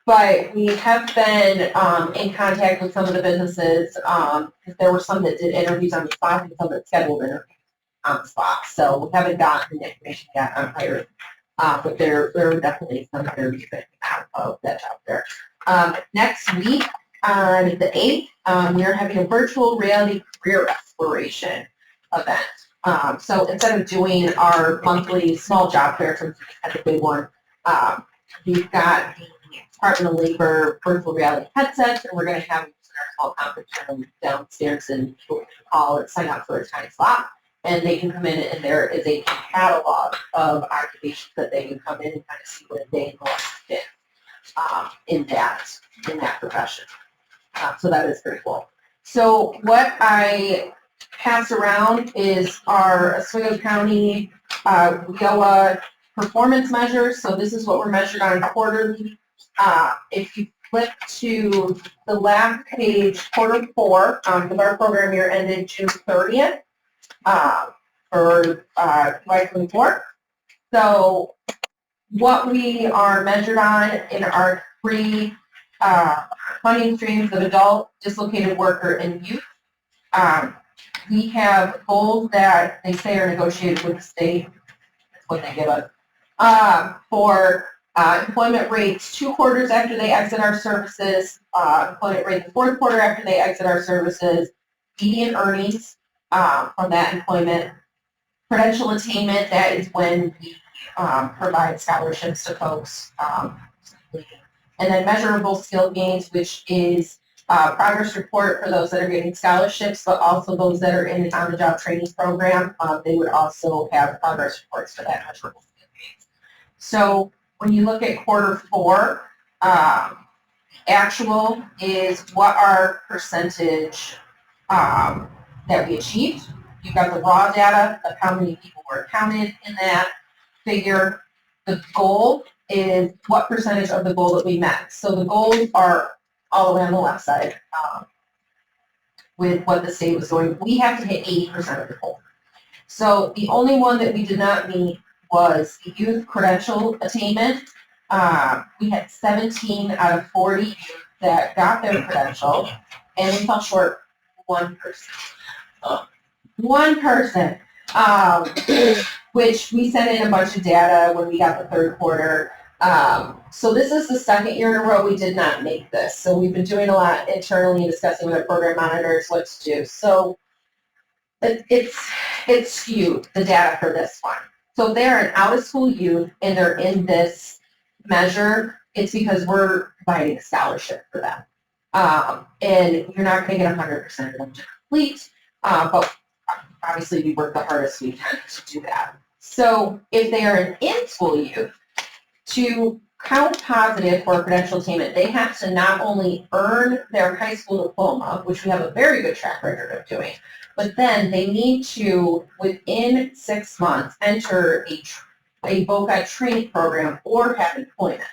But we have been in contact with some of the businesses, because there were some that did interviews on the spot and some that scheduled interviews on the spot. So we haven't gotten the information yet on hiring. But there were definitely some interviews that came out of that job there. Next week, on the 8th, we are having a virtual reality career exploration event. So instead of doing our monthly small job fair, since we had the big one, we've got the Department of Labor virtual reality headsets, and we're going to have our small conference room downstairs, and people can call or sign up for a time slot, and they can come in, and there is a catalog of occupations that they can come in and kind of see what a day in the life is in that profession. So that is very cool. So what I pass around is our Oswego County WIOA performance measures. So this is what we're measured on quarterly. If you flip to the last page, quarter 4, because our program year ended June 30th for 2024. So what we are measured on in our 3 funding streams of adult, dislocated worker, and youth. We have goals that they say are negotiated with the state. That's what they give us. For employment rates 2 quarters after they exit our services, employment rate the 4th quarter after they exit our services, median earnings from that employment, credential attainment, that is when we provide scholarships to folks, and then measurable skill gains, which is progress report for those that are getting scholarships, but also those that are in the on-the-job training program. They would also have progress reports for that measurable skill gains. So when you look at quarter 4, actual is what our percentage that we achieved. You've got the raw data of how many people were counted in that figure. The goal is what percentage of the goal that we met. So the goals are all the way on the left side with what the state was doing. We have to hit 80% of the goal. So the only one that we did not meet was the youth credential attainment. We had 17 out of 40 that got their credential, and we fell short 1%. 1%, which we sent in a bunch of data when we got the 3rd quarter. So this is the 2nd year in a row we did not make this. So we've been doing a lot internally and discussing with our program monitors what to do. So it's skewed, the data for this one. So if they're an out-of-school youth and they're in this measure, it's because we're providing a scholarship for them. And you're not going to get 100% of them to complete, but obviously we work the hardest we can to do that. So if they are an in-school youth, to count positive for credential attainment, they have to not only earn their high school diploma, which we have a very good track record of doing, but then they need to, within 6 months, enter a VOCA training program or have employment.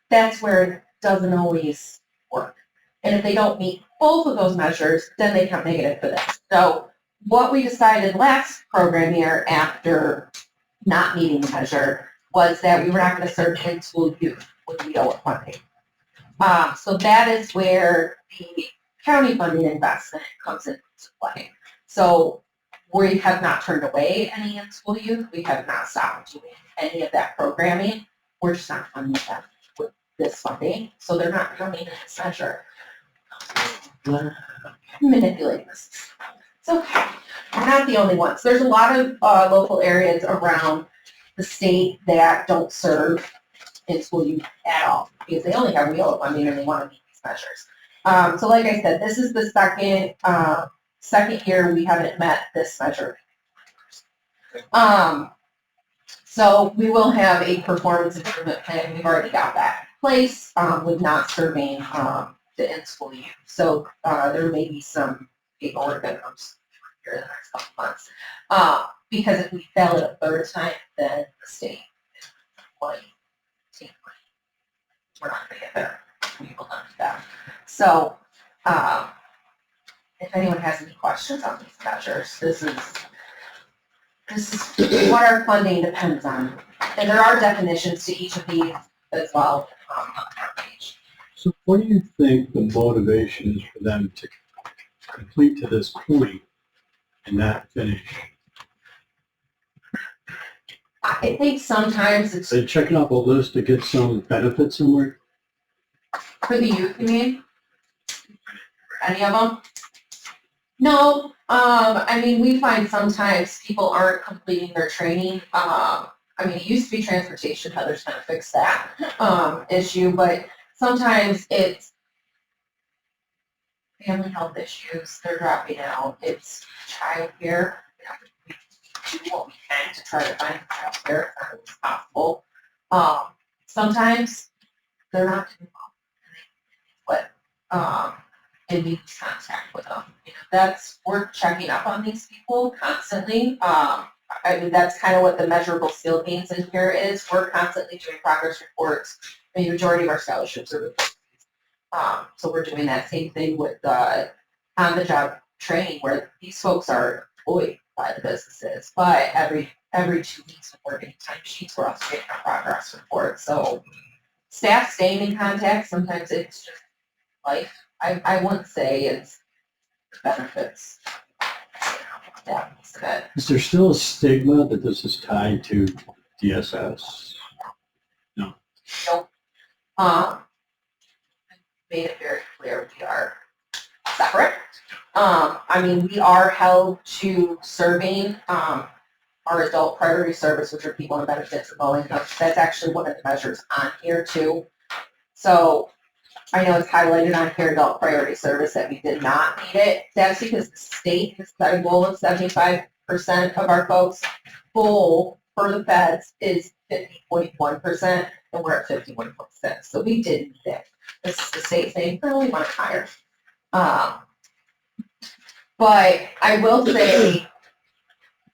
That's where it doesn't always work. And if they don't meet both of those measures, then they count negative for that. So what we decided last program year after not meeting the measure was that we were not going to serve in-school youth with WIO funding. So that is where the county funding investment comes into play. So we have not turned away any in-school youth. We have not stopped doing any of that programming. We're just not funding them with this funding. So they're not coming in this measure. Manipulating this. It's okay. We're not the only ones. There's a lot of local areas around the state that don't serve in-school youth at all because they only have WIO funding and they want to meet these measures. So like I said, this is the second year we haven't met this measure. So we will have a performance improvement plan. We've already got that in place with not serving the in-school youth. So there may be some paperwork that comes here in the next couple months. Because if we fail it a third time, then the state is we're not going to get there. We will not do that. So if anyone has any questions on these measures, this is what our funding depends on. And there are definitions to each of these as well on our page. So what do you think the motivation is for them to complete to this point and not finish? I think sometimes it's They're checking off a list to get some benefit somewhere? for the youth, you mean? Any of them? No, I mean, we find sometimes people aren't completing their training. I mean, it used to be transportation, Heather's gonna fix that, issue, but sometimes it's family health issues, they're dropping out, it's childcare. We do what we can to try to find childcare as possible. Sometimes they're not doing well, but, and we lose contact with them. You know, we're checking up on these people constantly. I mean, that's kind of what the measurable skill gains in here is. We're constantly doing progress reports. I mean, the majority of our scholarships are so we're doing that same thing with on-the-job training where these folks are employed by the businesses, but every 2 weeks we're getting time sheets, we're also getting our progress reports. So staff staying in contact, sometimes it's just life. I wouldn't say it's benefits. Yeah, it's good. Is there still a stigma that this is tied to DSS? Nope. Made it very clear we are separate. I mean, we are held to serving our adult priority service, which are people on benefits and low income. That's actually one of the measures on here too. So I know it's highlighted on here, adult priority service, that we did not need it. That's because the state has set a goal of 75% of our folks. Goal for the feds is 50.1%, and we're at 51.6%. So we did need it. This is the state saying, oh, we want it higher. But I will say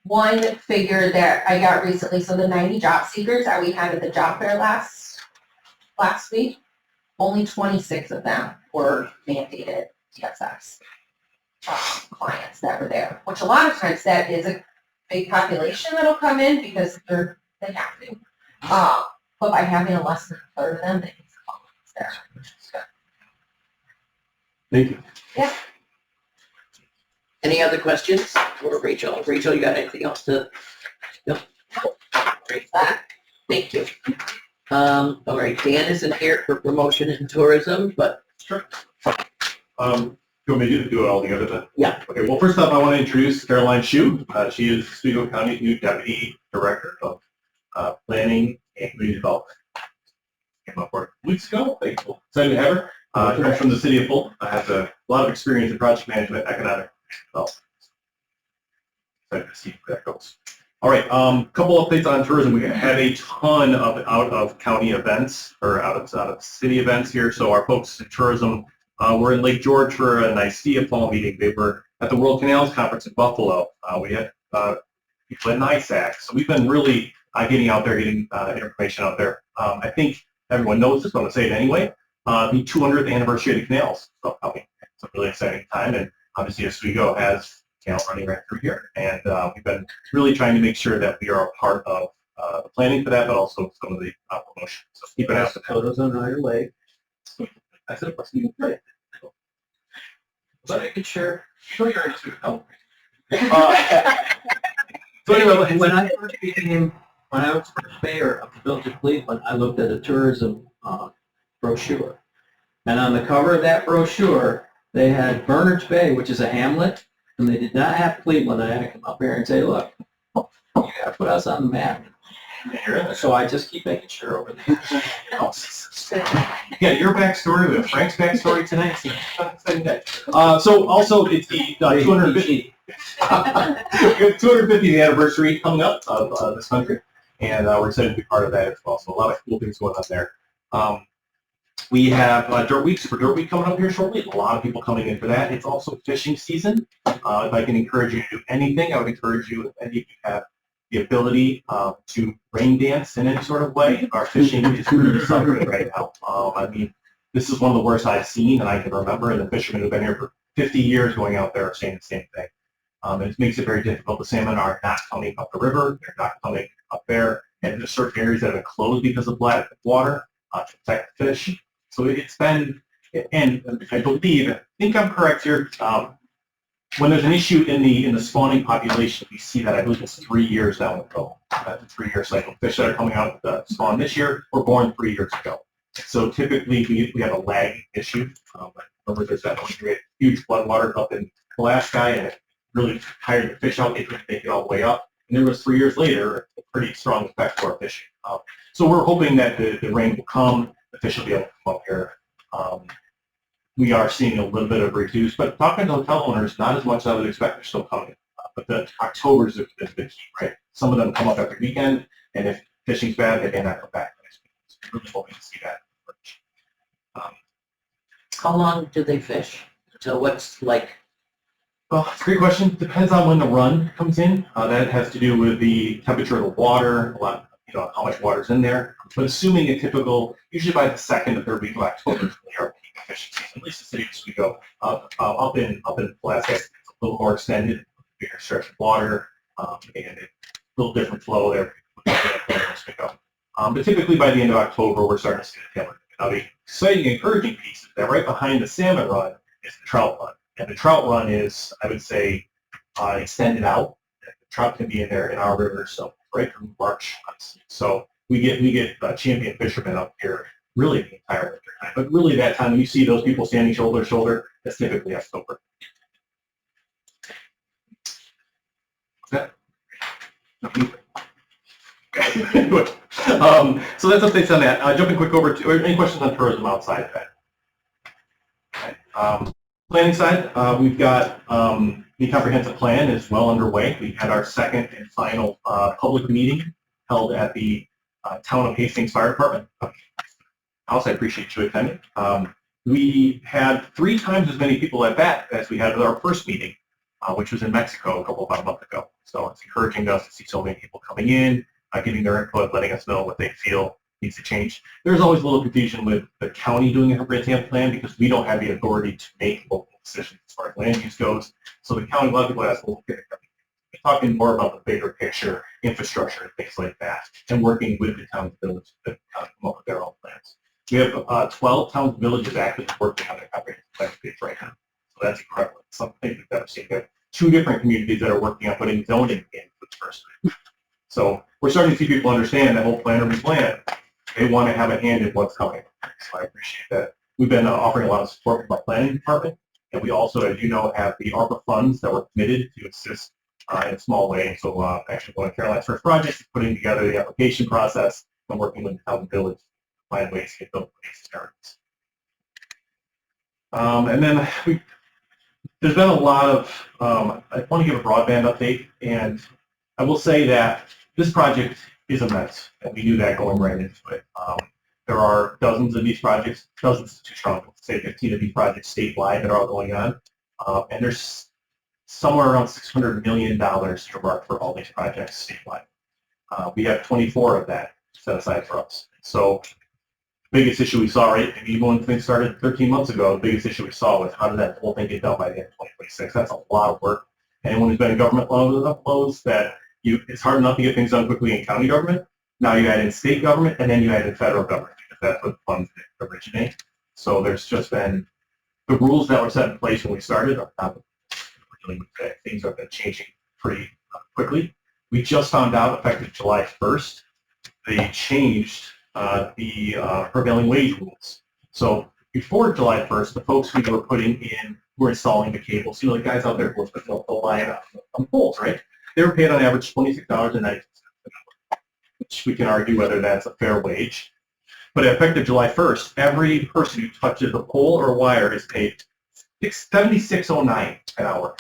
one figure that I got recently, so the 90 job seekers that we had at the job fair last week, only 26 of them were mandated DSS clients that were there, which a lot of times that is a big population that'll come in because they have to. But by having a less than a third of them, they can call there, which is good. Thank you. Yeah. Any other questions for Rachel? Rachel, you got anything else to? No. Great. Thank you. All right, Dan isn't here for promotion and tourism, but Sure. You want me to do it all together then? Yeah. Okay, well, first up, I want to introduce Caroline Hsu. She is Oswego County's new Deputy Director of Planning and Community Development. Came up 4 weeks ago. Thankful. Excited to have her. Comes from the city of Fulton. Has a lot of experience in project management, economic development. Excited to see where that goes. All right, couple updates on tourism. We have a ton of out-of-county events, or out-of-city events here. So our folks in tourism were in Lake George for a NICEA fall meeting. They were at the World Canals Conference in Buffalo. We had people at NISAC. So we've been really getting out there, getting information out there. I think everyone knows this, but I'm going to say it anyway. The 200th anniversary of the canals is upcoming. It's a really exciting time, and obviously Oswego has channel running right through here. And we've been really trying to make sure that we are a part of the planning for that, but also some of the promotion. So keep an eye out for that. Photos on either leg. I said, let's do it. But I could share, show your answer. Oh. So anyway, When I was first mayor of the village of Cleveland, I looked at a tourism brochure. And on the cover of that brochure, they had Bernards Bay, which is a hamlet, and they did not have Cleveland. I had to come up here and say, look, you gotta put us on the map. So I just keep making sure over there. yeah, your backstory, we have Frank's backstory tonight. So also, it's the 250. We have 250th anniversary coming up of this country, and we're excited to be part of that as well. So a lot of cool things going on there. We have Dirt Week, Super Dirt Week coming up here shortly. A lot of people coming in for that. It's also fishing season. If I can encourage you to do anything, I would encourage you, if any of you have the ability to rain dance in any sort of way. Our fishing is really suffering right now. I mean, this is one of the worst I've seen, and I can remember, and the fishermen who've been here for 50 years going out there are saying the same thing. And it makes it very difficult. The salmon are not coming up the river. They're not coming up there. And there's certain areas that have been closed because of black water to protect the fish. So it's been, and I believe, I think I'm correct here, when there's an issue in the spawning population, we see that I believe it's 3 years down the road. That's a 3-year cycle. Fish that are coming out spawn this year were born 3 years ago. So typically we have a lag issue. Remember there's that huge floodwater up in Alaska, and it really tired the fish out. They couldn't make it all the way up. And there was 3 years later a pretty strong effect for our fishing. So we're hoping that the rain will come, the fish will be able to come up here. We are seeing a little bit of reduce, but talking to hotel owners, not as much as I would expect. They're still coming. But the October's is the key, right? Some of them come up every weekend, and if fishing's bad, they may not come back next week. So we're really hoping to see that. How long do they fish? So what's like? Well, it's a great question. Depends on when the run comes in. That has to do with the temperature of the water, how much water's in there. But assuming a typical, usually by the 2nd or 3rd week of October is when our peak fishing season. At least the city of Oswego, up in Alaska, it's a little more extended, bigger stretch of water, and a little different flow there. But typically by the end of October, we're starting to see the tail end. Now the exciting, encouraging piece is that right behind the salmon run is the trout run. And the trout run is, I would say, extended out. The trout can be in there in our rivers, so right through March. So we get champion fishermen up here really the entire winter time. But really that time when you see those people standing shoulder to shoulder, that's typically October. Okay. So that's updates on that. Jumping quick over to any questions on tourism outside of that. Okay. Planning side, we've got the comprehensive plan is well underway. We had our second and final public meeting held at the Town of Hastings Fire Department. Also, I appreciate you attending. We had 3 times as many people at that as we had at our first meeting, which was in Mexico about a month ago. So it's encouraging us to see so many people coming in, giving their input, letting us know what they feel needs to change. There's always a little confusion with the county doing a comprehensive plan because we don't have the authority to make local decisions as far as land use goes. So the county, a lot of people ask, well, we're talking more about the bigger picture, infrastructure, and things like that, and working with the town and village to come up with their own plans. We have 12 towns and villages actively working on their comprehensive plan page right now. So that's incredible. It's something we've never seen. We have 2 different communities that are working on putting zoning in for the first time. So we're starting to see people understand that whole plan or replan. They want to have a hand in what's coming. So I appreciate that. We've been offering a lot of support from our planning department, and we also, as you know, have the ARPA funds that were committed to assist in a small way. So actually one of Caroline's first projects is putting together the application process and working with the town and village to find ways to get those areas. And then there's been a lot of, I want to give a broadband update, and I will say that this project is a mess, and we knew that going right into it. There are dozens of these projects, dozens is too strong to say, 15 of these projects statewide that are all going on, and there's somewhere around $600 million earmarked for all these projects statewide. We have 24 of that set aside for us. So the biggest issue we saw, right, and even when things started 13 months ago, the biggest issue we saw was how did that whole thing get done by the end of 2026? That's a lot of work. Anyone who's been in government long enough knows that it's hard enough to get things done quickly in county government. Now you add in state government, and then you add in federal government, because that's what the funds originate. So there's just been, the rules that were set in place when we started are not originally with that. Things have been changing pretty quickly. We just found out effective July 1st, they changed the prevailing wage rules. So before July 1st, the folks who were putting in, who were installing the cables, the guys out there who were putting the line on poles, right? They were paid on average $26.90 an hour, which we can argue whether that's a fair wage. But effective July 1st, every person who touches a pole or a wire is paid $76.09 an hour.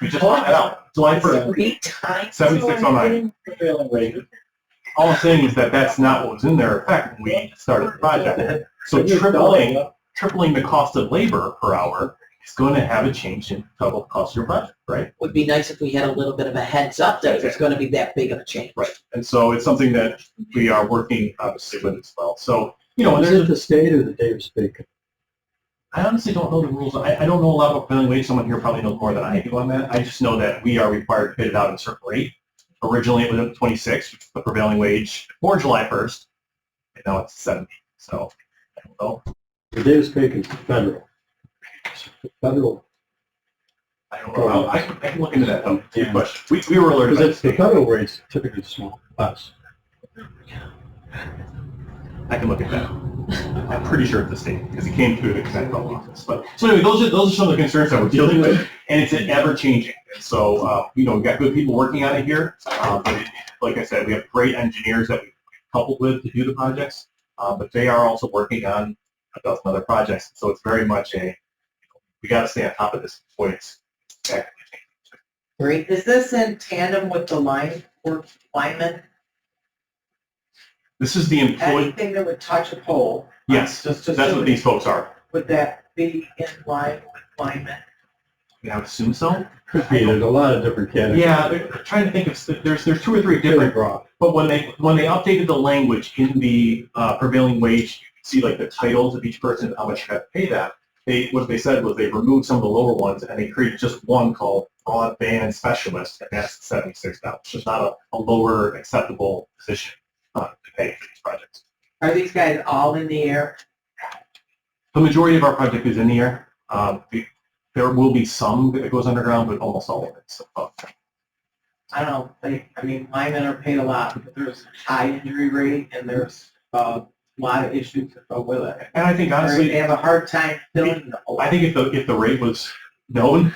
We just found that out. July 1st. 3 times. $76.09. Prevailing wage. All I'm saying is that that's not what was in their effect when we started the project. So tripling the cost of labor per hour is going to have a change in total cost of your project, right? Would be nice if we had a little bit of a heads up that it's going to be that big of a change. Right. And so it's something that we are working obviously with as well. So, and Is it the state or the Davis-Bacon? I honestly don't know the rules. I don't know a lot about prevailing wage. Someone here probably knows more than I do on that. I just know that we are required to pay it out at a certain rate. Originally it was at 26, which was the prevailing wage before July 1st, and now it's 70. So, I don't know. The Davis-Bacon's federal. Federal. I don't know. I can look into that though. Good question. We were alerted. Because the federal rate's typically small, less. I can look at that. I'm pretty sure it's the state because it came through the consent office. But so anyway, those are some of the concerns that we're dealing with, and it's ever changing. And so we've got good people working on it here. But like I said, we have great engineers that we've coupled with to do the projects. But they are also working on a dozen other projects. So it's very much we got to stay on top of this before it's actively changing. Great. Is this in tandem with the line or lineman? This is the employee. Anything that would touch a pole? Yes, Just that's what these folks are. Would that be in line with linemen? I would assume so. Could be, there's a lot of different categories. Yeah, they're trying to think of, there's 2 or 3 Really different, broad. but when they updated the language in the prevailing wage, you can see like the titles of each person and how much you have to pay them. What they said was they removed some of the lower ones and they created just one called broadband specialist, and that's $76. It's just not a lower acceptable position to pay for these projects. Are these guys all in the air? The majority of our project is in the air. There will be some that goes underground, but almost all of it. So, I don't know, linemen are paid a lot, but there's high injury rate and there's a lot of issues that go with it. and I think honestly, They have a hard time filling the hole. I think if the rate was known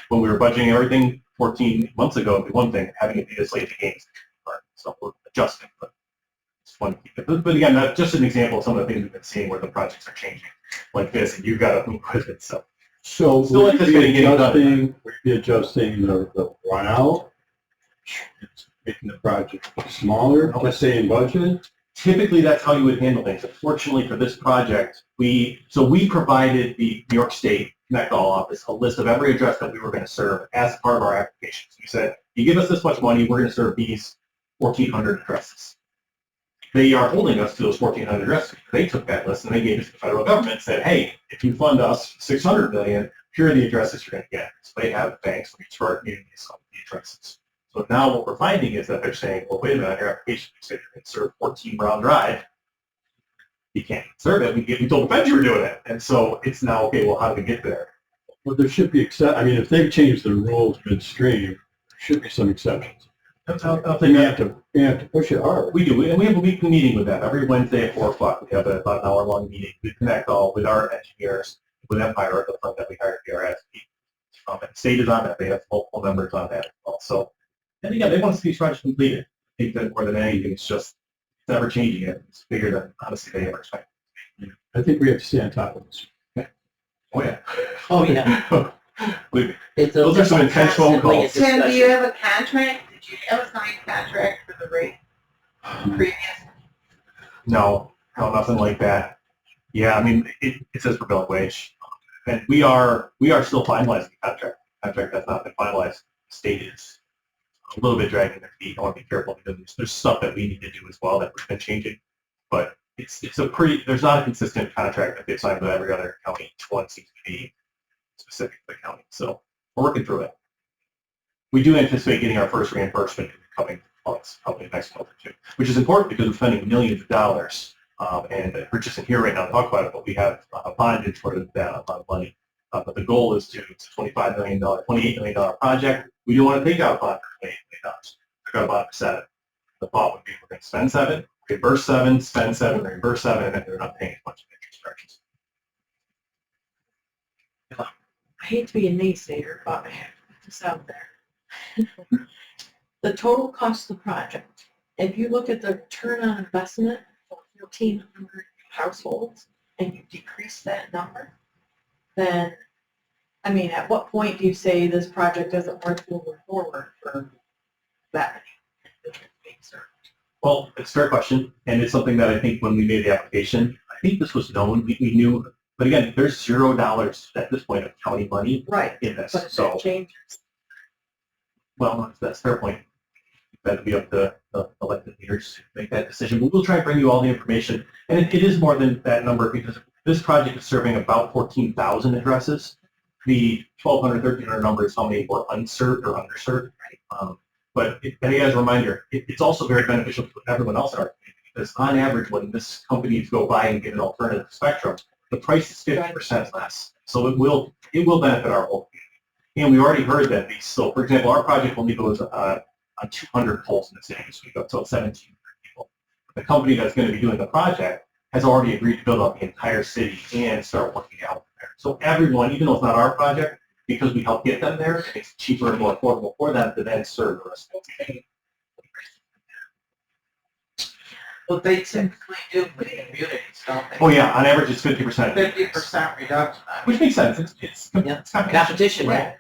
when we were budgeting everything 14 months ago, it'd be one thing. Having it be this late in the game, so we're adjusting. But it's fun to keep it. But again, that's just an example of some of the things we've been seeing where the projects are changing like this, and you've got to move with it. So Still would you anticipating getting be adjusting the route, making the project smaller, let's say in budget? Typically, that's how you would handle things. Unfortunately, for this project, we provided the New York State Connect All office a list of every address that we were going to serve as part of our application. So we said, you give us this much money, we're going to serve these 1,400 addresses. They are holding us to those 1,400 addresses. They took that list and they gave it to the federal government and said, hey, if you fund us $600 million, here are the addresses you're going to get. So they have banks from each of our communities on the addresses. So now what we're finding is that they're saying, well, wait a minute, on your application, you said you're going to serve 14 Brown Drive. You can't serve it. We told the feds you were doing it. And so it's now, okay, well, how do we get there? Well, there should be, if they've changed the rules midstream, there should be some exceptions. I'll You take have that. to push it hard. We do, and we have a weekly meeting with them. Every Wednesday at 4 o'clock, we have about an hour-long meeting. We connect all with our engineers, with Empire, the firm that we hired here at and the state is on that. They have multiple members on that as well. So, and again, they want to see these projects completed. I think that more than anything, it's never changing it. It's bigger than, honestly, they ever expected. I think we have to stay on top of this. Oh, yeah. Oh, yeah. Believe me. It's Those are some intense phone constantly a calls. Tim, do you discussion. have a contract? Did you have a signed contract for the rate previous? No, nothing like that. Yeah, it says prevailing wage. And we are still finalizing the contract. The contract has not been finalized. The state is a little bit dragging their feet. I want to be careful because there's stuff that we need to do as well that we've been changing. But there's not a consistent contract that they've signed with every other county. Each one seems to be specific to the county. So we're working through it. we do anticipate getting our first reimbursement in the coming months, probably the next month or two, which is important because we're spending millions of dollars. And Rich isn't here right now to talk about it, but we have bonded for that amount of money. But the goal is it's a $28 million project. We do want to take out a bond for $28 million. We've got a bond for 7. The thought would be we're going to spend 7, reimburse 7, spend 7, reimburse 7, and then they're not paying as much interest charges. I hate to be a naysayer, but I have to put this out there. The total cost of the project, if you look at the return on investment for 1,400 households and you decrease that number, then, I mean, at what point do you say this project isn't worth moving forward for that many being served? Well, it's a fair question, and it's something that I think when we made the application, I think this was known, we knew, but again, there's $0 at this point of county money Right, in this, but if so, that changes, well, that's a fair point. That'd be up to the elected leaders to make that decision, but we'll try and bring you all the information, and it is more than that number, because this project is serving about 14,000 addresses. The 1,200, 1,300 number is how many were unserved or underserved. But and as a reminder, it's also very beneficial to everyone else in our community, because on average, when this companies go by and get an alternative spectrum, the price is 50% less. So it will benefit our whole community. And we already heard that these. So for example, our project only goes on 200 poles in the city this week, up to 1,700 people. The company that's going to be doing the project has already agreed to build up the entire city and start working out there. So everyone, even though it's not our project, because we help get them there, it's cheaper and more affordable for them to then serve the rest of the community. well, they typically do for the communities, don't they? Oh yeah, on average it's 50%. 50% reduction. Which makes sense. It's Yeah. Competition, right?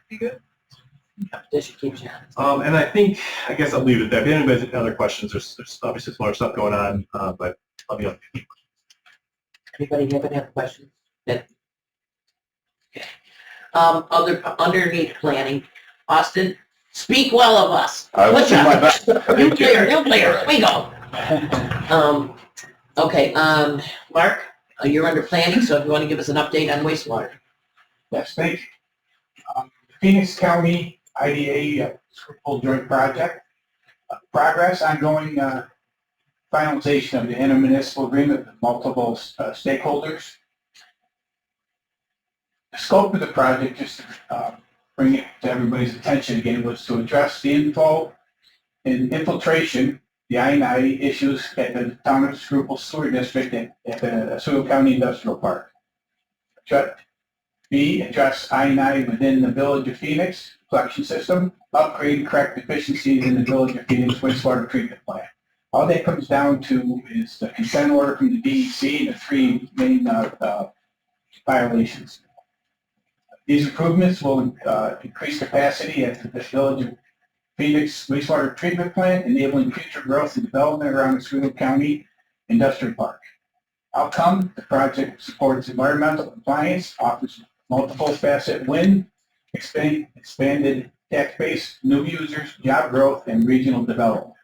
Competition keeps you honest. And I guess I'll leave it there. If anybody has other questions, there's obviously some other stuff going on, but let me know. Anybody have any other questions? Yeah. Okay. Underneath planning, Austin, speak well of us. I will Push do up. my best. Nuclear, we go. Okay, Mark, you're under planning, so if you want to give us an update on wastewater. Yes, thank you. Phoenix County IDA Full Joint Project. Progress ongoing finalization of the intermunicipal agreement with multiple stakeholders. The scope of the project, just to bring it to everybody's attention again, was to address the inflow and infiltration, the I&I issues at the Town of Schuylkill Sewer District at the Schuylkill County Industrial Park. B, address I&I within the Village of Phoenix collection system, upgrade and correct deficiencies in the Village of Phoenix wastewater treatment plant. All that comes down to is the consent order from the DEC and the 3 main violations. These improvements will increase capacity at the Village of Phoenix wastewater treatment plant, enabling future growth and development around the Schuylkill County Industrial Park. Outcome, the project supports environmental compliance, offers multiple facet win, expanded tax base, new users, job growth, and regional development.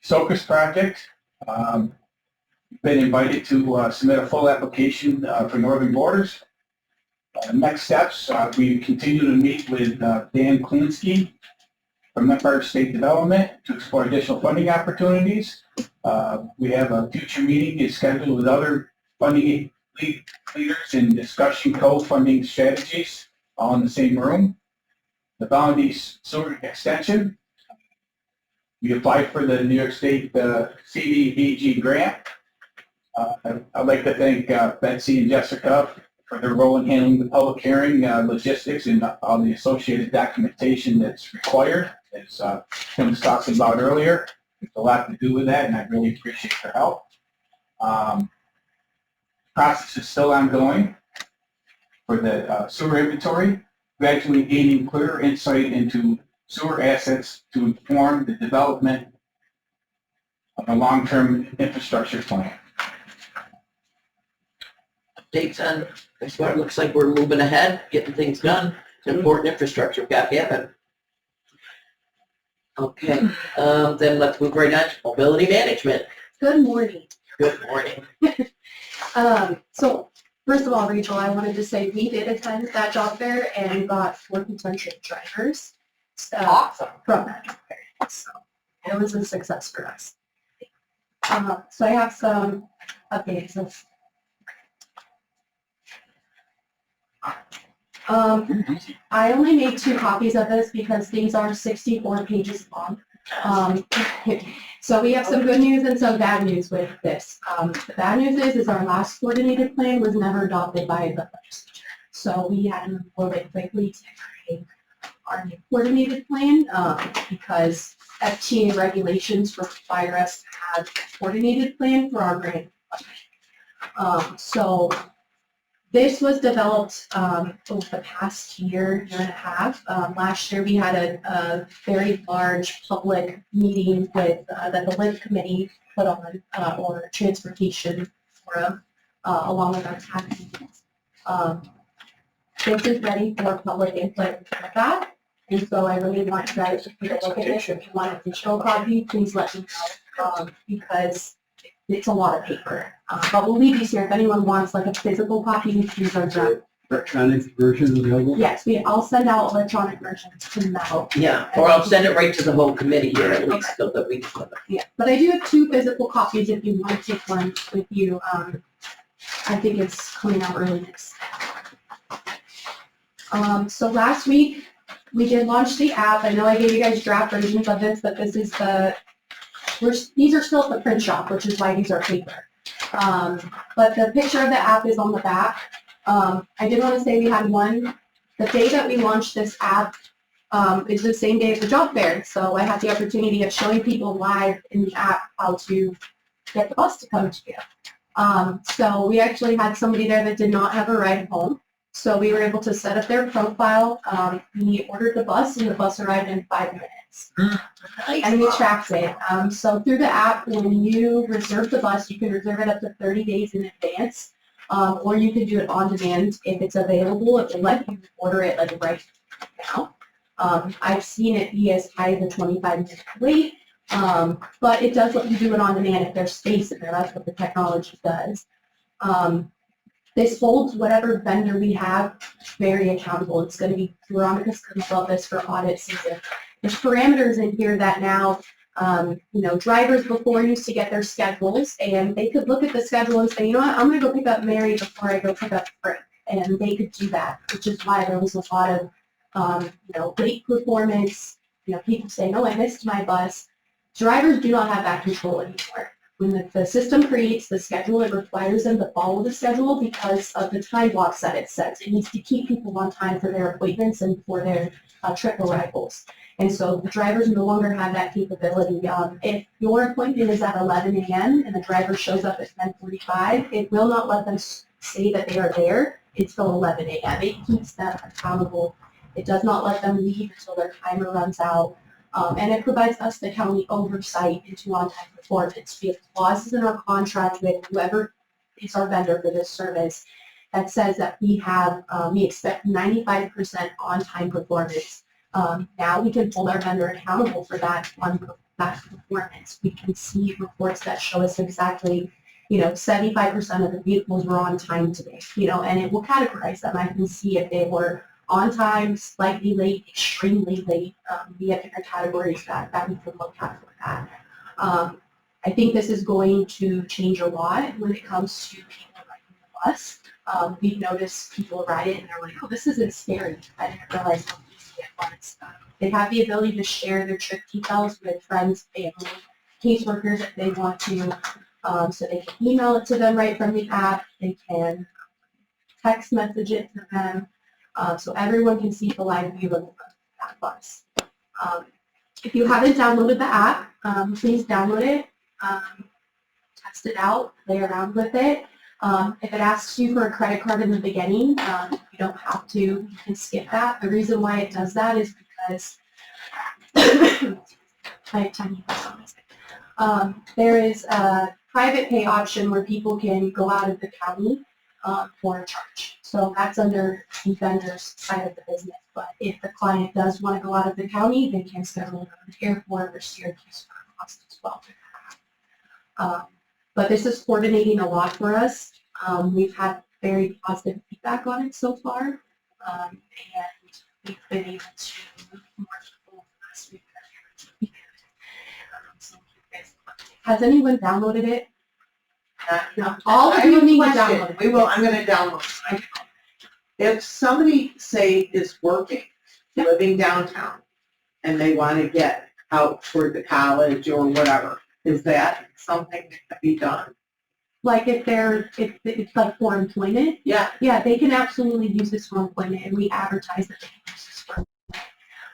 SOCUS project, been invited to submit a full application for Northern Borders. Next steps, we continue to meet with Dan Klinsky from Empire State Development to explore additional funding opportunities. We have a future meeting is scheduled with other funding leaders in discussion co-funding strategies, all in the same room. The Bounty Sewer Extension. We applied for the New York State CDBG grant. I'd like to thank Betsy and Jessica for their role in handling the public hearing, logistics, and all the associated documentation that's required, as Tim was talking about earlier. There's a lot to do with that, and I really appreciate their help. Process is still ongoing for the sewer inventory, gradually gaining clearer insight into sewer assets to inform the development of a long-term infrastructure plan. Updates on wastewater, looks like we're moving ahead, getting things done. It's important infrastructure, got to have it. Okay, then let's move right on to mobility management. Good morning. Good morning. So first of all, Rachel, I wanted to say we did attend that job fair and we got 4 potential drivers. Awesome. from that. So it was a success for us. So I have some updates of. I only made 2 copies of this because these are 64 pages long. So we have some good news and some bad news with this. The bad news is our last coordinated plan was never adopted by the legislature. So we had to move forward quickly to create our new coordinated plan because FTA regulations require us to have a coordinated plan for our grant funding. So this was developed over the past year and a half. Last year we had a very large public meeting with that the LIV committee put on, or transportation forum, along with our tax meetings. This is ready for public input with that. And so I really want you guys to take a look at this. If you want a digital copy, please let me know, because it's a lot of paper. But we'll leave these here. If anyone wants like a physical copy, these are done. Electronic version available? Yes, I'll send out electronic versions to Mel. Yeah, or I'll send it right to the whole committee here at least so that we can. Yeah, but I do have 2 physical copies if you want to take one with you. I think it's coming out early next. So last week we did launch the app. I know I gave you guys draft versions of this, but this is these are still at the print shop, which is why these are paper. But the picture of the app is on the back. I did want to say we had the day that we launched this app is the same day as the job fair. So I had the opportunity of showing people live in the app how to get the bus to come to you. So we actually had somebody there that did not have a ride home. So we were able to set up their profile. We ordered the bus and the bus arrived in 5 minutes. And we tracked it. So through the app, when you reserve the bus, you can reserve it up to 30 days in advance. Or you can do it on demand if it's available. It will let you order it like right now. I've seen it be as high as a 25-minute wait, but it does let you do it on demand if there's space in there. That's what the technology does. This holds whatever vendor we have very accountable. It's going to be Veronica's going to love this for audit season. There's parameters in here that now, drivers before used to get their schedules, and they could look at the schedule and say, you know what, I'm going to go pick up Mary before I go pick up Frank. And they could do that, which is why there was a lot of, late performance, people saying, oh, I missed my bus. Drivers do not have that control anymore. When the system creates the schedule, it requires them to follow the schedule because of the time blocks that it sets. It needs to keep people on time for their appointments and for their trip arrivals. And so the drivers no longer have that capability. If your appointment is at 11 a.m. and the driver shows up at 10:45, it will not let them say that they are there until 11 a.m. It keeps them accountable. It does not let them leave until their timer runs out. And it provides us, the county, oversight into on-time performance. We have clauses in our contract with whoever is our vendor for this service that says that we expect 95% on-time performance. Now we can hold our vendor accountable for that performance. We can see reports that show us exactly, 75% of the vehicles were on time today, and it will categorize them. I can see if they were on time, slightly late, extremely late. We have different categories that we can look at for that. I think this is going to change a lot when it comes to people riding the bus. We've noticed people ride it and they're like, oh, this isn't scary. I didn't realize how easy it was. They have the ability to share their trip details with friends, family, caseworkers if they want to. So they can email it to them right from the app. They can text message it to them. So everyone can see the live view of that bus. If you haven't downloaded the app, please download it, test it out, play around with it. If it asks you for a credit card in the beginning, you don't have to. You can skip that. The reason why it does that is because there is a private pay option where people can go out of the county for a charge. So that's under the vendor's side of the business. But if the client does want to go out of the county, they can schedule it at the airport or Syracuse for a cost as well. But this is coordinating a lot for us. We've had very positive feedback on it so far. And we've been able to move more people Has anyone downloaded it? No. All of I have you a need to question. download it. We will, I'm gonna download it. If somebody, say, is working, living downtown, and they wanna get out toward the college or whatever, is that something that can be done? Like if it's like for employment, Yeah. yeah, they can absolutely use this for employment, and we advertise that they can use this for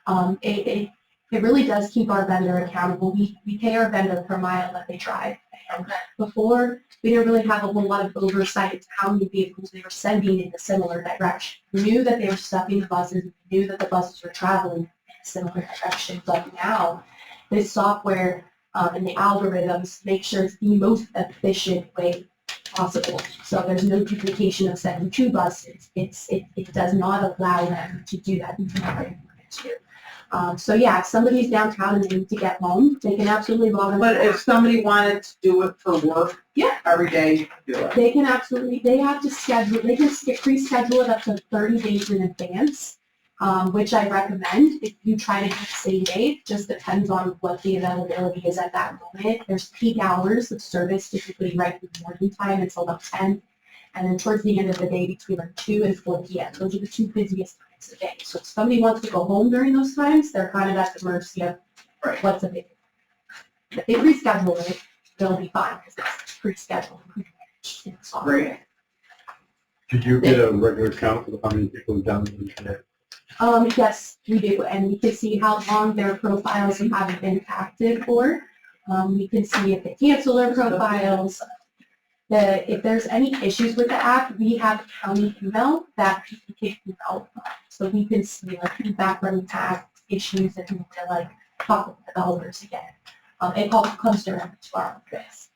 employment. It really does keep our vendor accountable. We pay our vendor per mile that they drive. And before, we didn't really have a whole lot of oversight to how many vehicles they were sending in a similar direction. We knew that they were stuffing the buses, we knew that the buses were traveling in a similar direction, but now this software and the algorithms make sure it's the most efficient way possible. So there's no duplication of sending two buses. It does not allow them to do that. So yeah, if somebody's downtown and they need to get home, they can absolutely log on. But if somebody wanted to do it for work, Yeah. every day you can do it. They can absolutely, they have to schedule, they can pre-schedule it up to 30 days in advance, which I recommend. If you try to do the same day, just depends on what the availability is at that moment. There's peak hours of service, typically right in the morning time until about 10. And then towards the end of the day between like 2 and 4 p.m. Those are the two busiest times of the day. So if somebody wants to go home during those times, they're kind of at the mercy of what's available. If they reschedule it, they'll be fine because it's pre-scheduled. Great. Did you get a regular count of how many people download the internet? Yes, we do, and we can see how long their profiles have been active for. We can see if they cancel their profiles. If there's any issues with the app, we have a county email that people can email. So we can see like feedback from the app, issues, and we can like talk with developers again. It comes directly to our office.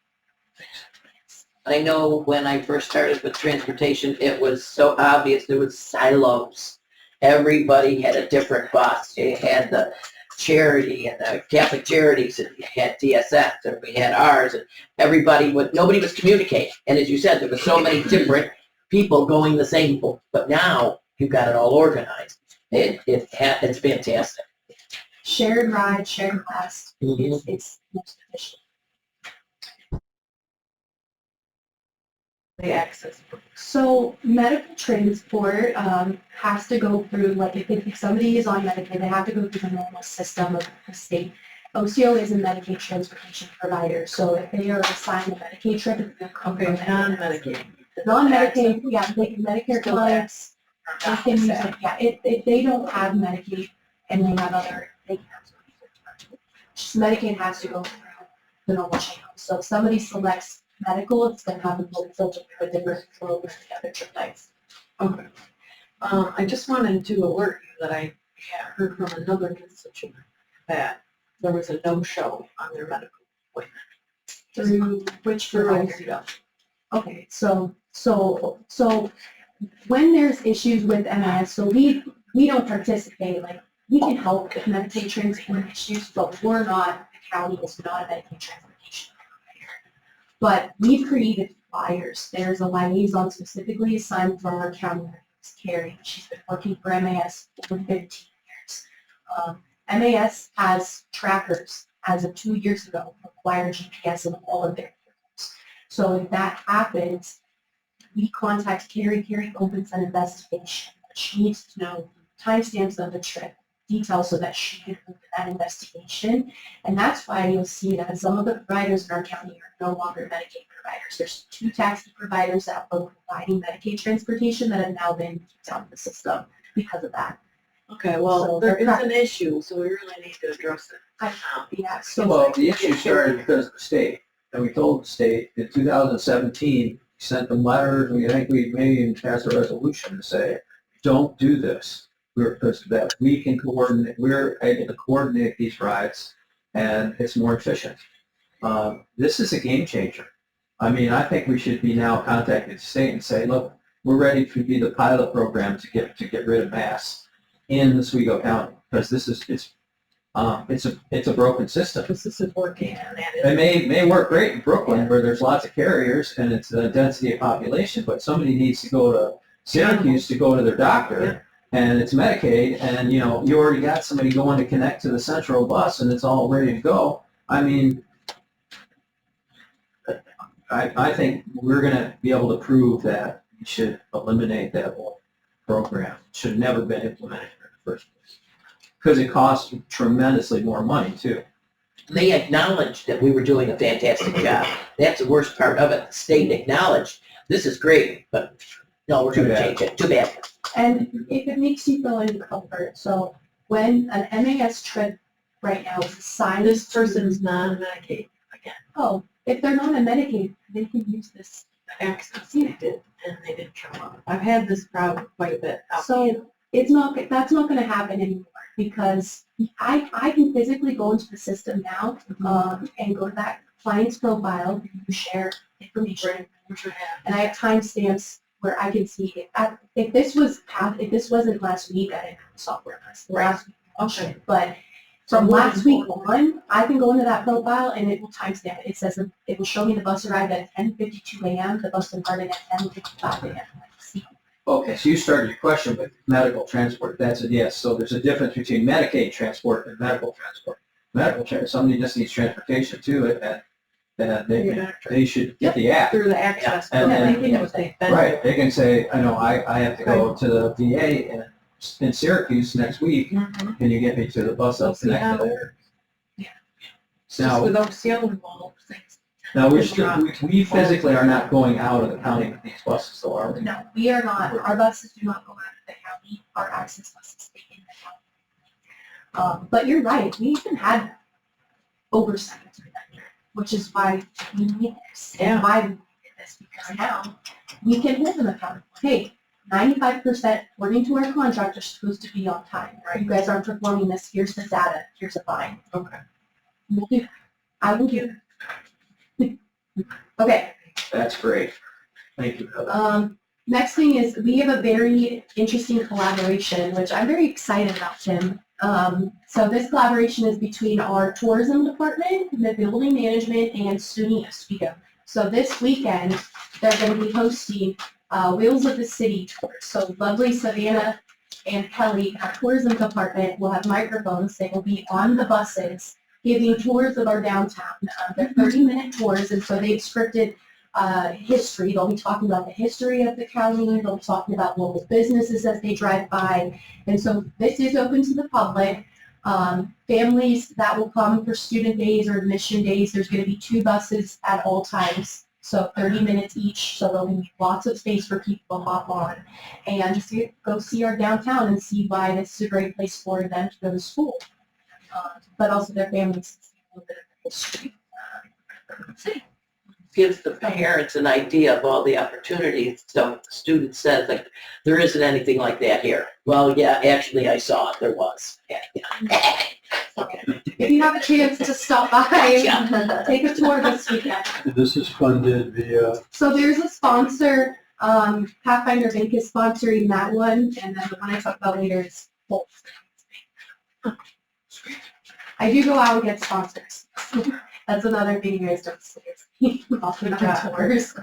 I know when I first started with transportation, it was so obvious there was silos. Everybody had a different bus. You had the charity and the Catholic Charities, and you had DSS, and we had ours, and nobody was communicating. And as you said, there were so many different people going the same boat. But now you've got it all organized. It's fantastic. Shared ride, shared bus. It's most efficient. The access. So medical transport has to go through, like if somebody is on Medicaid, they have to go through the normal system of the state. OCO is a Medicaid transportation provider, so if they are assigned a Medicaid trip, it's going to come from Non-Medicaid. non-Medicaid, yeah, they can Medicare clients, they can use it, yeah, if they don't have Medicaid and they have other, they can absolutely use it. Just Medicaid has to go through the normal channel. So if somebody selects medical, it's going to have a filter through a different flow with the other trip types. Okay. I just wanted to alert you that I heard from another constituent that there was a no-show on their medical appointment. Through which Through provider? Okay, so when there's issues with MS, so we don't participate, like, we can help with Medicaid transport issues, but we're not, the county is not a Medicaid transportation provider. But we've created flyers. There's a liaison specifically assigned for our county, Carrie. She's been working for MAS for 15 years. MAS has trackers as of 2 years ago, require GPS in all of their vehicles. So if that happens, we contact Carrie. Carrie opens an investigation. She needs to know timestamps of the trip, details so that she can open that investigation. And that's why you'll see that some of the providers in our county are no longer Medicaid providers. There's 2 taxi providers that are providing Medicaid transportation that have now been kicked out of the system because of that. Okay, well, So there is they're an issue, so we really need to address it. Yeah, so Well, the issue started because of the state, and we told the state in 2017, we sent them letters, I think we may even pass a resolution to say, don't do this. Because that we can coordinate, we're able to coordinate these rides, and it's more efficient. This is a game changer. I mean, I think we should be now contacting the state and say, look, we're ready to be the pilot program to get rid of mass in Oswego County, because this is it's a broken system. This isn't working, and that is. It may work great in Brooklyn where there's lots of carriers and it's a density of population, but somebody needs to go to Syracuse to go to their doctor, and it's Medicaid, and you already got somebody going to connect to the central bus and it's all ready to go. I mean, I think we're gonna be able to prove that we should eliminate that whole program. It should have never been implemented in the first place. Because it costs tremendously more money too. They acknowledged that we were doing a fantastic job. That's the worst part of it. The state acknowledged, this is great, but no, we're Too gonna bad. change it. Too bad. And if it makes you feel any comfort, so when an MAS trip right now is assigned. This person's non-Medicaid again. Oh, if they're not on Medicaid, they can use this. Access did, and they didn't come up. I've had this problem quite a bit. So it's not, that's not gonna happen anymore because I can physically go into the system now, and go to that client's profile, you share information, and I have timestamps where I can see it. If this wasn't last week, I didn't have the software last week. Okay. But from last week on, I can go into that profile and it will timestamp it. It says, it will show me the bus arrived at 10:52 a.m., the bus departed at 10:55 a.m. Okay, so you started your question with medical transport. That's a yes. So there's a difference between Medicaid transport and medical transport. Medical transport, somebody just needs transportation to it, and they should get the app. Through the access. And program, then- that was they've been Right, they can say, I know, I have to go to the VA in Syracuse next week, Mhm. can you get me to the bus that's connected there? Just Now, with OCO involved, things. now we physically are not going out of the county with these buses, so are we? No, we are not. Our buses do not go out of the county. Our access buses stay in the county. But you're right. We even had oversight, which is why we need this. Yeah. And why we need this, because now we can hold them accountable. Hey, 95% according to our contract are supposed to be on time. Right? You guys aren't performing this. Here's the data. Here's a fine. Okay. We'll do that. I will do that. Okay. That's great. Thank you, Heather. Next thing is we have a very interesting collaboration, which I'm very excited about, Tim. So this collaboration is between our tourism department, the building management, and SUNY Oswego. So this weekend, they're going to be hosting Wheels of the City tours. So lovely Savannah and Kelly, our tourism department, will have microphones. They will be on the buses giving tours of our downtown. They're 30-minute tours, and so they've scripted history. They'll be talking about the history of the county. They'll be talking about local businesses as they drive by. And so this is open to the public. Families that will come for student days or admission days, there's going to be 2 buses at all times. So 30 minutes each. So there'll be lots of space for people to hop on and just go see our downtown and see why this is a great place for them to go to school. But also their families to see a little bit of the history of the city. Gives the parents an idea of all the opportunities. So the student says, like, there isn't anything like that here. Well, yeah, actually, I saw it. There was. Yeah. Okay. If you have a chance to stop by, take a tour this weekend. This is funded via, So there's a sponsor, Pathfinder Bank is sponsoring that one, and then the one I talk about later is Bolt. I do go out and get sponsors. That's another thing you guys don't see. Often on tours.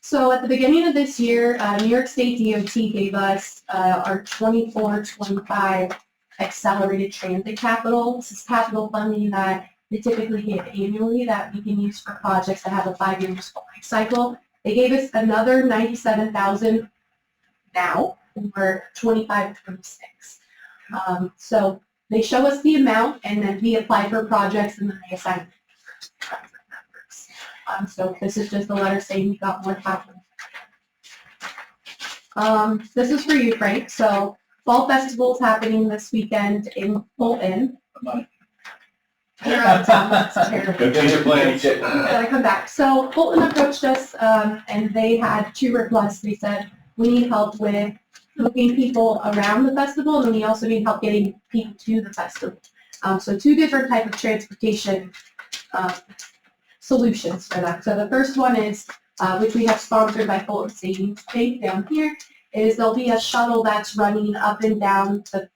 So at the beginning of this year, New York State DOT gave us our 24-25 accelerated transit capital. This is capital funding that they typically get annually that we can use for projects that have a 5-year useful life cycle. They gave us another $97,000 now for 25-26. So they show us the amount and then we apply for projects and then they assign so this is just a letter saying we got more capital. This is for you, Frank. So Fall Festival is happening this weekend in Fulton. You're out of town. That's terrible. Go get your plans. Gotta come back. So Fulton approached us, and they had 2 requests. They said, we need help with moving people around the festival, and we also need help getting people to the festival. So 2 different types of transportation solutions for that. So the first one is, which we have sponsored by Fulton Savings Bank down here, is there'll be a shuttle that's running up and down the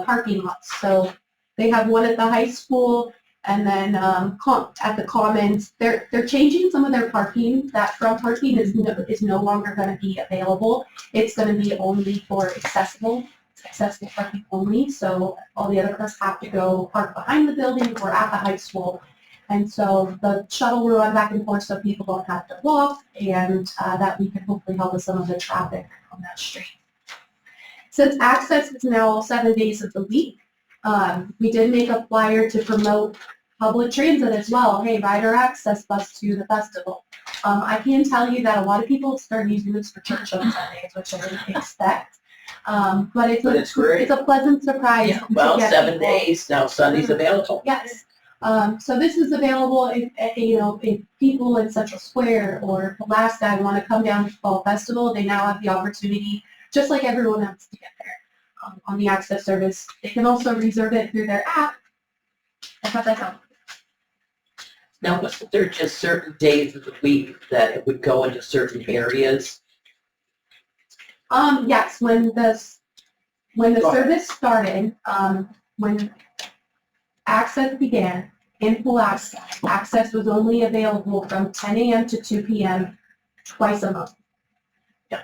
parking lots. So they have one at the high school, and then at the Commons. They're changing some of their parking. That front parking is no longer going to be available. It's going to be only for accessible parking only. So all the other cars have to go park behind the building or at the high school. And so the shuttle will run back and forth so people don't have to walk, and that we can hopefully help with some of the traffic on that street. Since access is now 7 days of the week, we did make a flyer to promote public transit as well. Hey, rider access bus to the festival. I can tell you that a lot of people start using this for church on Sundays, which I didn't expect. But it's great. It's a pleasant surprise. Yeah, to well, get 7 people. days, now Sunday's available. Yes. So this is available if people in Central Square or Alaska want to come down to Fall Festival, they now have the opportunity, just like everyone else, to get there on the access service. They can also reserve it through their app. I thought that helped. Now, wasn't there just certain days of the week that it would go into certain areas? Yes, when the service started, when access began in Pulaski, access was only available from 10 a.m. to 2 p.m. twice a month. Yeah.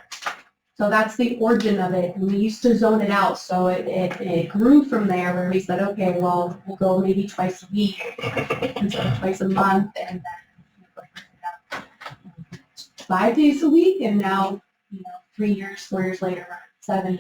So that's the origin of it. And we used to zone it out, so it grew from there where we said, okay, well, we'll go maybe twice a week instead of twice a month, and then 5 days a week, and now, 3 years, 4 years later, 7.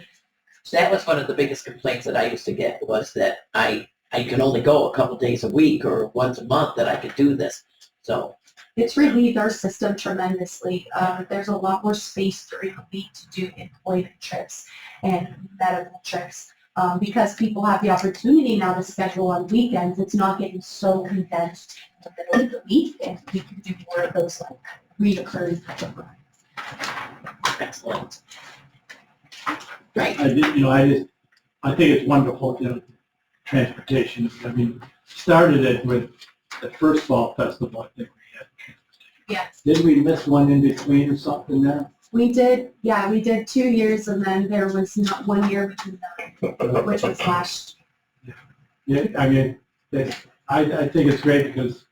That was one of the biggest complaints that I used to get, was that I can only go a couple days a week or once a month that I could do this. So, It's relieved our system tremendously. There's a lot more space during the week to do employment trips and medical trips. Because people have the opportunity now to schedule on weekends, it's not getting so condensed in the middle of the week, and we can do more of those like reoccurring type of rides. excellent. Right. I think it's wonderful, transportation. I mean, started it with the first fall festival, I think we had transportation. Yes, Didn't we miss one in between or something there? we did 2 years, and then there was not 1 year between them, which was last. Yeah, I mean, I think it's great because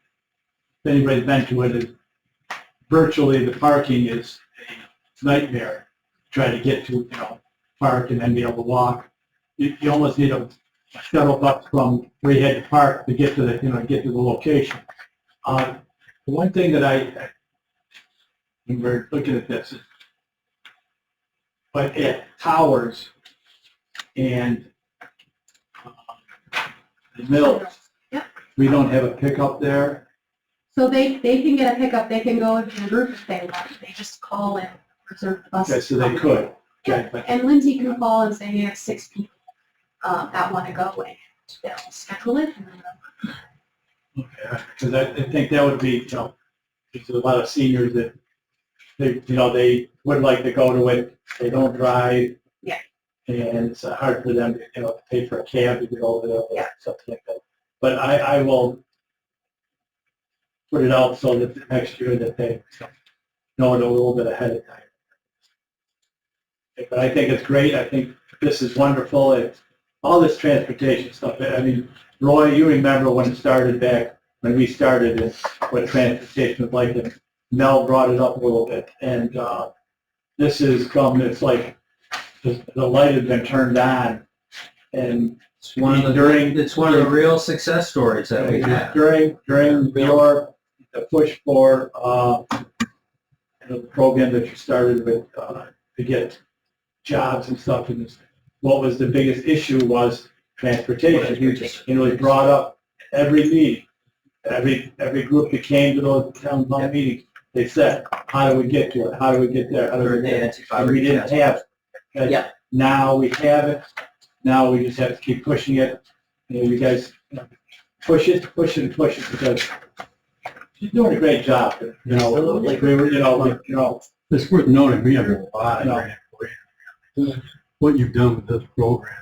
if anybody's been to it, virtually the parking is a nightmare. Try to get to, park and then be able to walk. You almost need a shuttle bus from where you had to park to get to the, get to the location. The one thing that when we're looking at this, but at Towers and the Mills, Yep. we don't have a pickup there. So they can get a pickup, they can go in a group if they want, they just call and reserve the bus. Okay, so they could. Okay, but And Lindsay can call and say, we have 6 people that want to go, and they'll schedule it. okay, because I think that would be, there's a lot of seniors that they would like to go to it. They don't drive. Yeah. And it's hard for them, to pay for a cab to get over there, Yeah. something like that. But I will put it out so that next year that they know it a little bit ahead of time. But I think it's great. I think this is wonderful. All this transportation stuff. I mean, Roy, you remember when it started back, when we started and what transportation was like, and Mel brought it up a little bit. And this has come, it's like the light has been turned on. And It's one of the real success stories that we have. during your the push for the program that you started with to get jobs and stuff, and what was the biggest issue was transportation. It was brought up every meeting, every group that came to those town hall meetings. They said, "How do we get to it? How do we get there? How do we get there?" And we didn't have it. Okay? Yeah. Now we have it. Now we just have to keep pushing it. You guys push it, because you're doing a great job. Absolutely. It's worth noting, we have a lot of grant for what you've done with this program.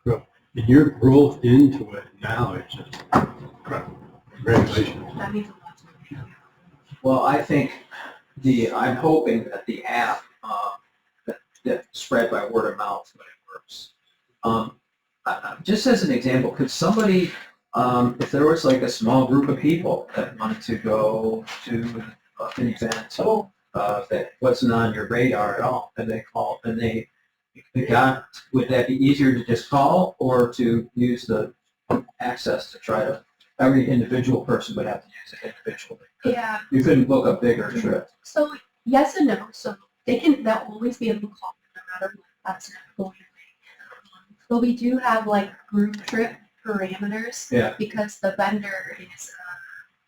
And your growth into it now is just congratulations. That means a lot to me. Well, I think I'm hoping that the app that spread by word of mouth when it works. Just as an example, could somebody, if there was like a small group of people that wanted to go to an event that wasn't on your radar at all, and they called and they would that be easier to just call or to use the access to try to every individual person would have to use it individually. Yeah, You couldn't book a bigger trip. so yes and no. So they'll always be able to call no matter what. That's not going away. But we do have like group trip parameters. Yeah. Because the vendor is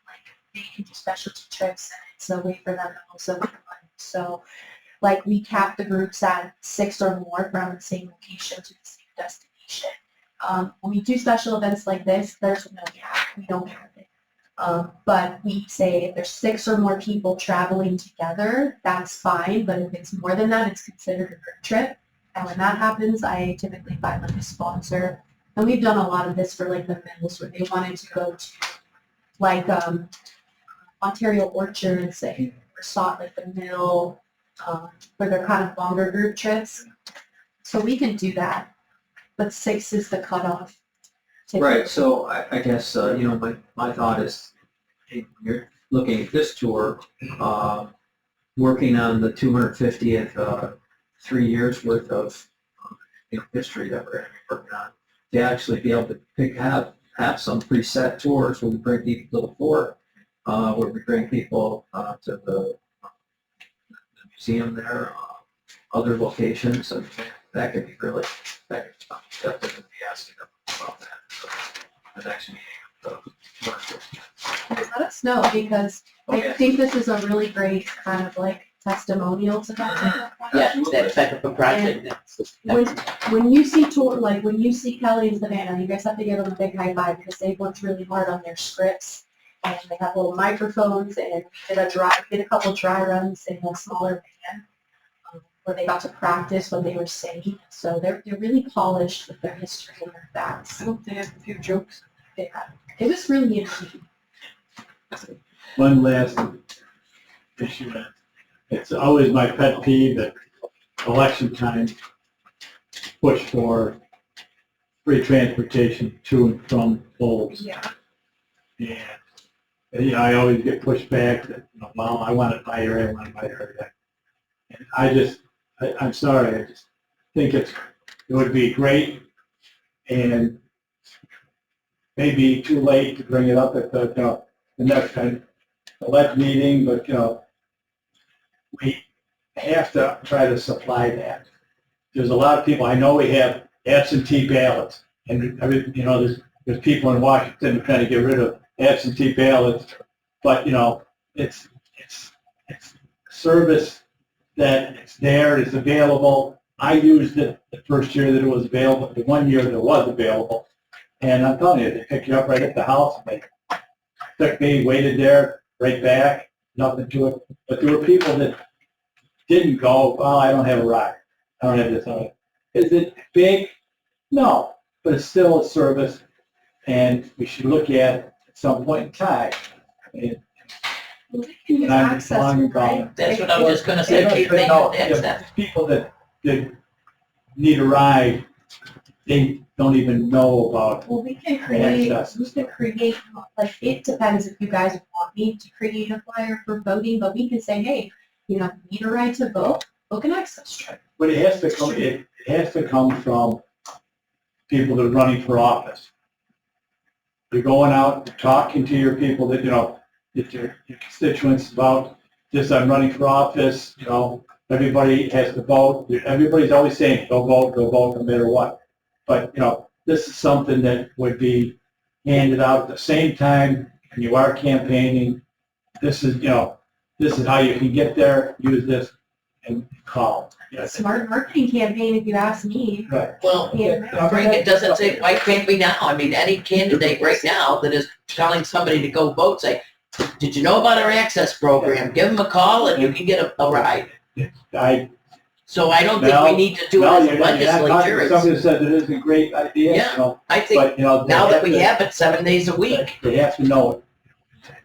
like they can do specialty trips and it's a way for them to also make money. So like we cap the groups at 6 or more from the same location to the same destination. When we do special events like this, there's no cap. We don't have it. But we say if there's 6 or more people traveling together, that's fine. But if it's more than that, it's considered a group trip. And when that happens, I typically find like a sponsor. And we've done a lot of this for like the mills where they wanted to go to like Ontario Orchards, say, or sought like the mill, where they're kind of longer group trips. So we can do that. But 6 is the cutoff. Right, so I guess, my thought is, hey, when you're looking at this tour, working on the 250th 3 years worth of history that we're going to be working on, to actually be able to have some preset tours where we bring people to the fort, where we bring people to the museum there, other locations, and that could be really, that could be asking about that. So, the next meeting, Let us know because I think this is a really great kind of like testimonial to that. Yeah, that type of a project. When you see when you see Kelly and Savannah, you guys have to give them a big high five because they've worked really hard on their scripts and they have little microphones and did a couple dry runs in a smaller van where they got to practice what they were saying. So they're really polished with their history and their facts. I hope they have a few jokes. Yeah. It was really interesting. One last issue. It's always my pet peeve that election time push for free transportation to and from polls. Yeah. And, I always get pushed back that, Mom, I want to buy your, I want to buy your. And I'm sorry, I just think it would be great and maybe too late to bring it up at the next time, elect meeting, but, we have to try to supply that. There's a lot of people, I know we have absentee ballots, and there's people in Washington trying to get rid of absentee ballots, but it's service that it's there, it's available. I used it the first year that it was available, the 1 year that it was available, and I'm telling you, they pick you up right at the house, and they took me, waited there, right back, nothing to it. But there were people that didn't go, well, I don't have a ride. I don't have this on it. Is it big? No, but it's still a service, and we should look at some point in time. Well, they can use I'm access, long right? gone. That's what I was just gonna say, keep But no, thinking access. if people that need a ride, they don't even know about Well, we can create, like, it depends if you guys want me to create a flyer for voting, but we can say, hey, need a right to vote, book an access trip. But it has to come from people that are running for office. You're going out, talking to your people that, that your constituents about this, I'm running for office, everybody has to vote. Everybody's always saying, go vote, no matter what. But, this is something that would be handed out at the same time when you are campaigning. This is how you can get there, use this, and call. Smart marketing campaign, if you ask me. Right. Well, Frank, it doesn't say, why can't we now? I mean, any candidate right now that is telling somebody to go vote, say, did you know about our access program? Give them a call and you can get a ride. So I don't think we need to do it as a legislature. Somebody said it is a great idea. Yeah, I think now that we have it 7 days a week. They have to know it.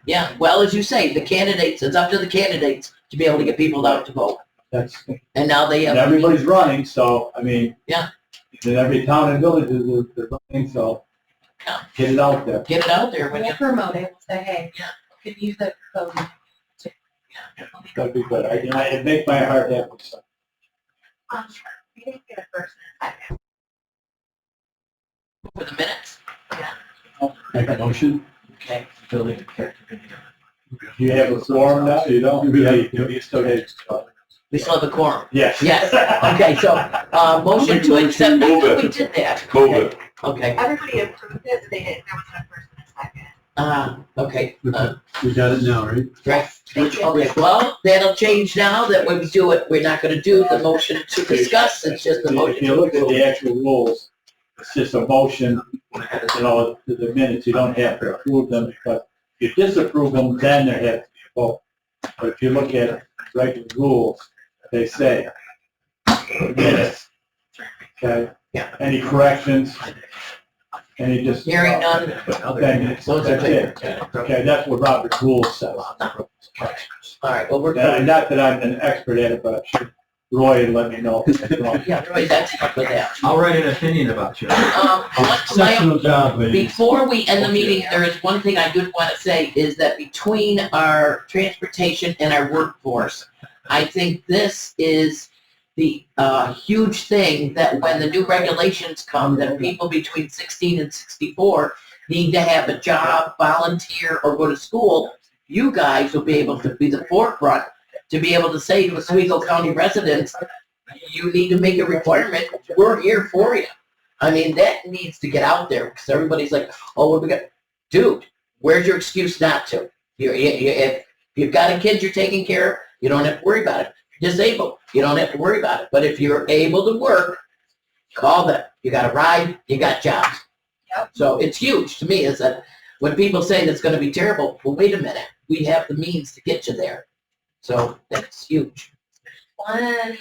Yeah, well, as you say, the candidates, it's up to the candidates to be able to get people out to vote. And now they have. And everybody's running, so, Yeah. In every town and village, they're running, so Yeah. get it out there. Get it out there when We'll you. promote it, we'll say, hey, you can use it for voting. That'd be good. It'd make my heart happy. So. We didn't get a first and a second. For the minutes. Make a motion. Okay. building inspector. You have a forum now, you don't? You still have. We still have a quorum. Yes. Yes, okay, so, motion to accept, I thought we did that. Move it. Okay, Everybody approved it, but they didn't, there was a first and a second. okay, We got it now, right? right. Okay, well, that'll change now that when we do it, we're not gonna do the motion to discuss, it's just the If motion. you look at the actual rules, it's just a motion, the minutes, you don't have to approve them, because if you disapprove them, then there has to be a vote. But if you look at regular rules, they say minutes. Okay? Yeah. Any corrections? Any just? Hearing none. Then Those are that's it. Okay, that's what Robert's rules says. All right, well, we're Yeah, good. not that I'm an expert at it, but I'm sure Roy would let me know if it's wrong. Yeah, Roy, that's up with that. I'll write an opinion about you. Exceptional job, ladies. Before we end the meeting, there is one thing I do want to say, is that between our transportation and our workforce, I think this is the huge thing that when the new regulations come, that people between 16 and 64 need to have a job, volunteer, or go to school, you guys will be able to be the forefront to be able to say to Oswego County residents, you need to make a requirement, we're here for you. I mean, that needs to get out there, because everybody's like, oh, what we got? Dude, where's your excuse not to? If you've got a kid you're taking care of, you don't have to worry about it. If you're disabled, you don't have to worry about it. But if you're able to work, call them. You got a ride, you got jobs. Yep. So it's huge to me, is that when people say that's going to be terrible, well, wait a minute. We have the means to get you there. So that's huge. Plenty.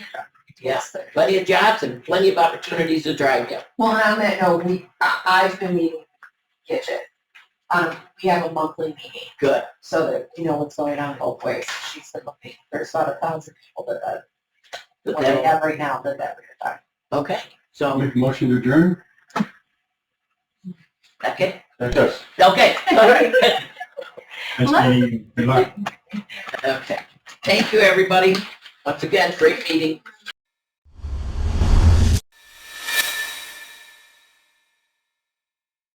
Yeah, plenty of jobs and plenty of opportunities to drive you. Well, and on that note, I've been meeting with Gidget. We have a monthly meeting, Good. so that we know what's going on both ways. She's been looking, there's about 1,000 people that, But what they then- have right now, that we're talking. Okay, so, Make a motion to adjourn? okay, Yes. okay, all right. Nice meeting you. Good luck. Okay. Thank you, everybody. Once again, great meeting.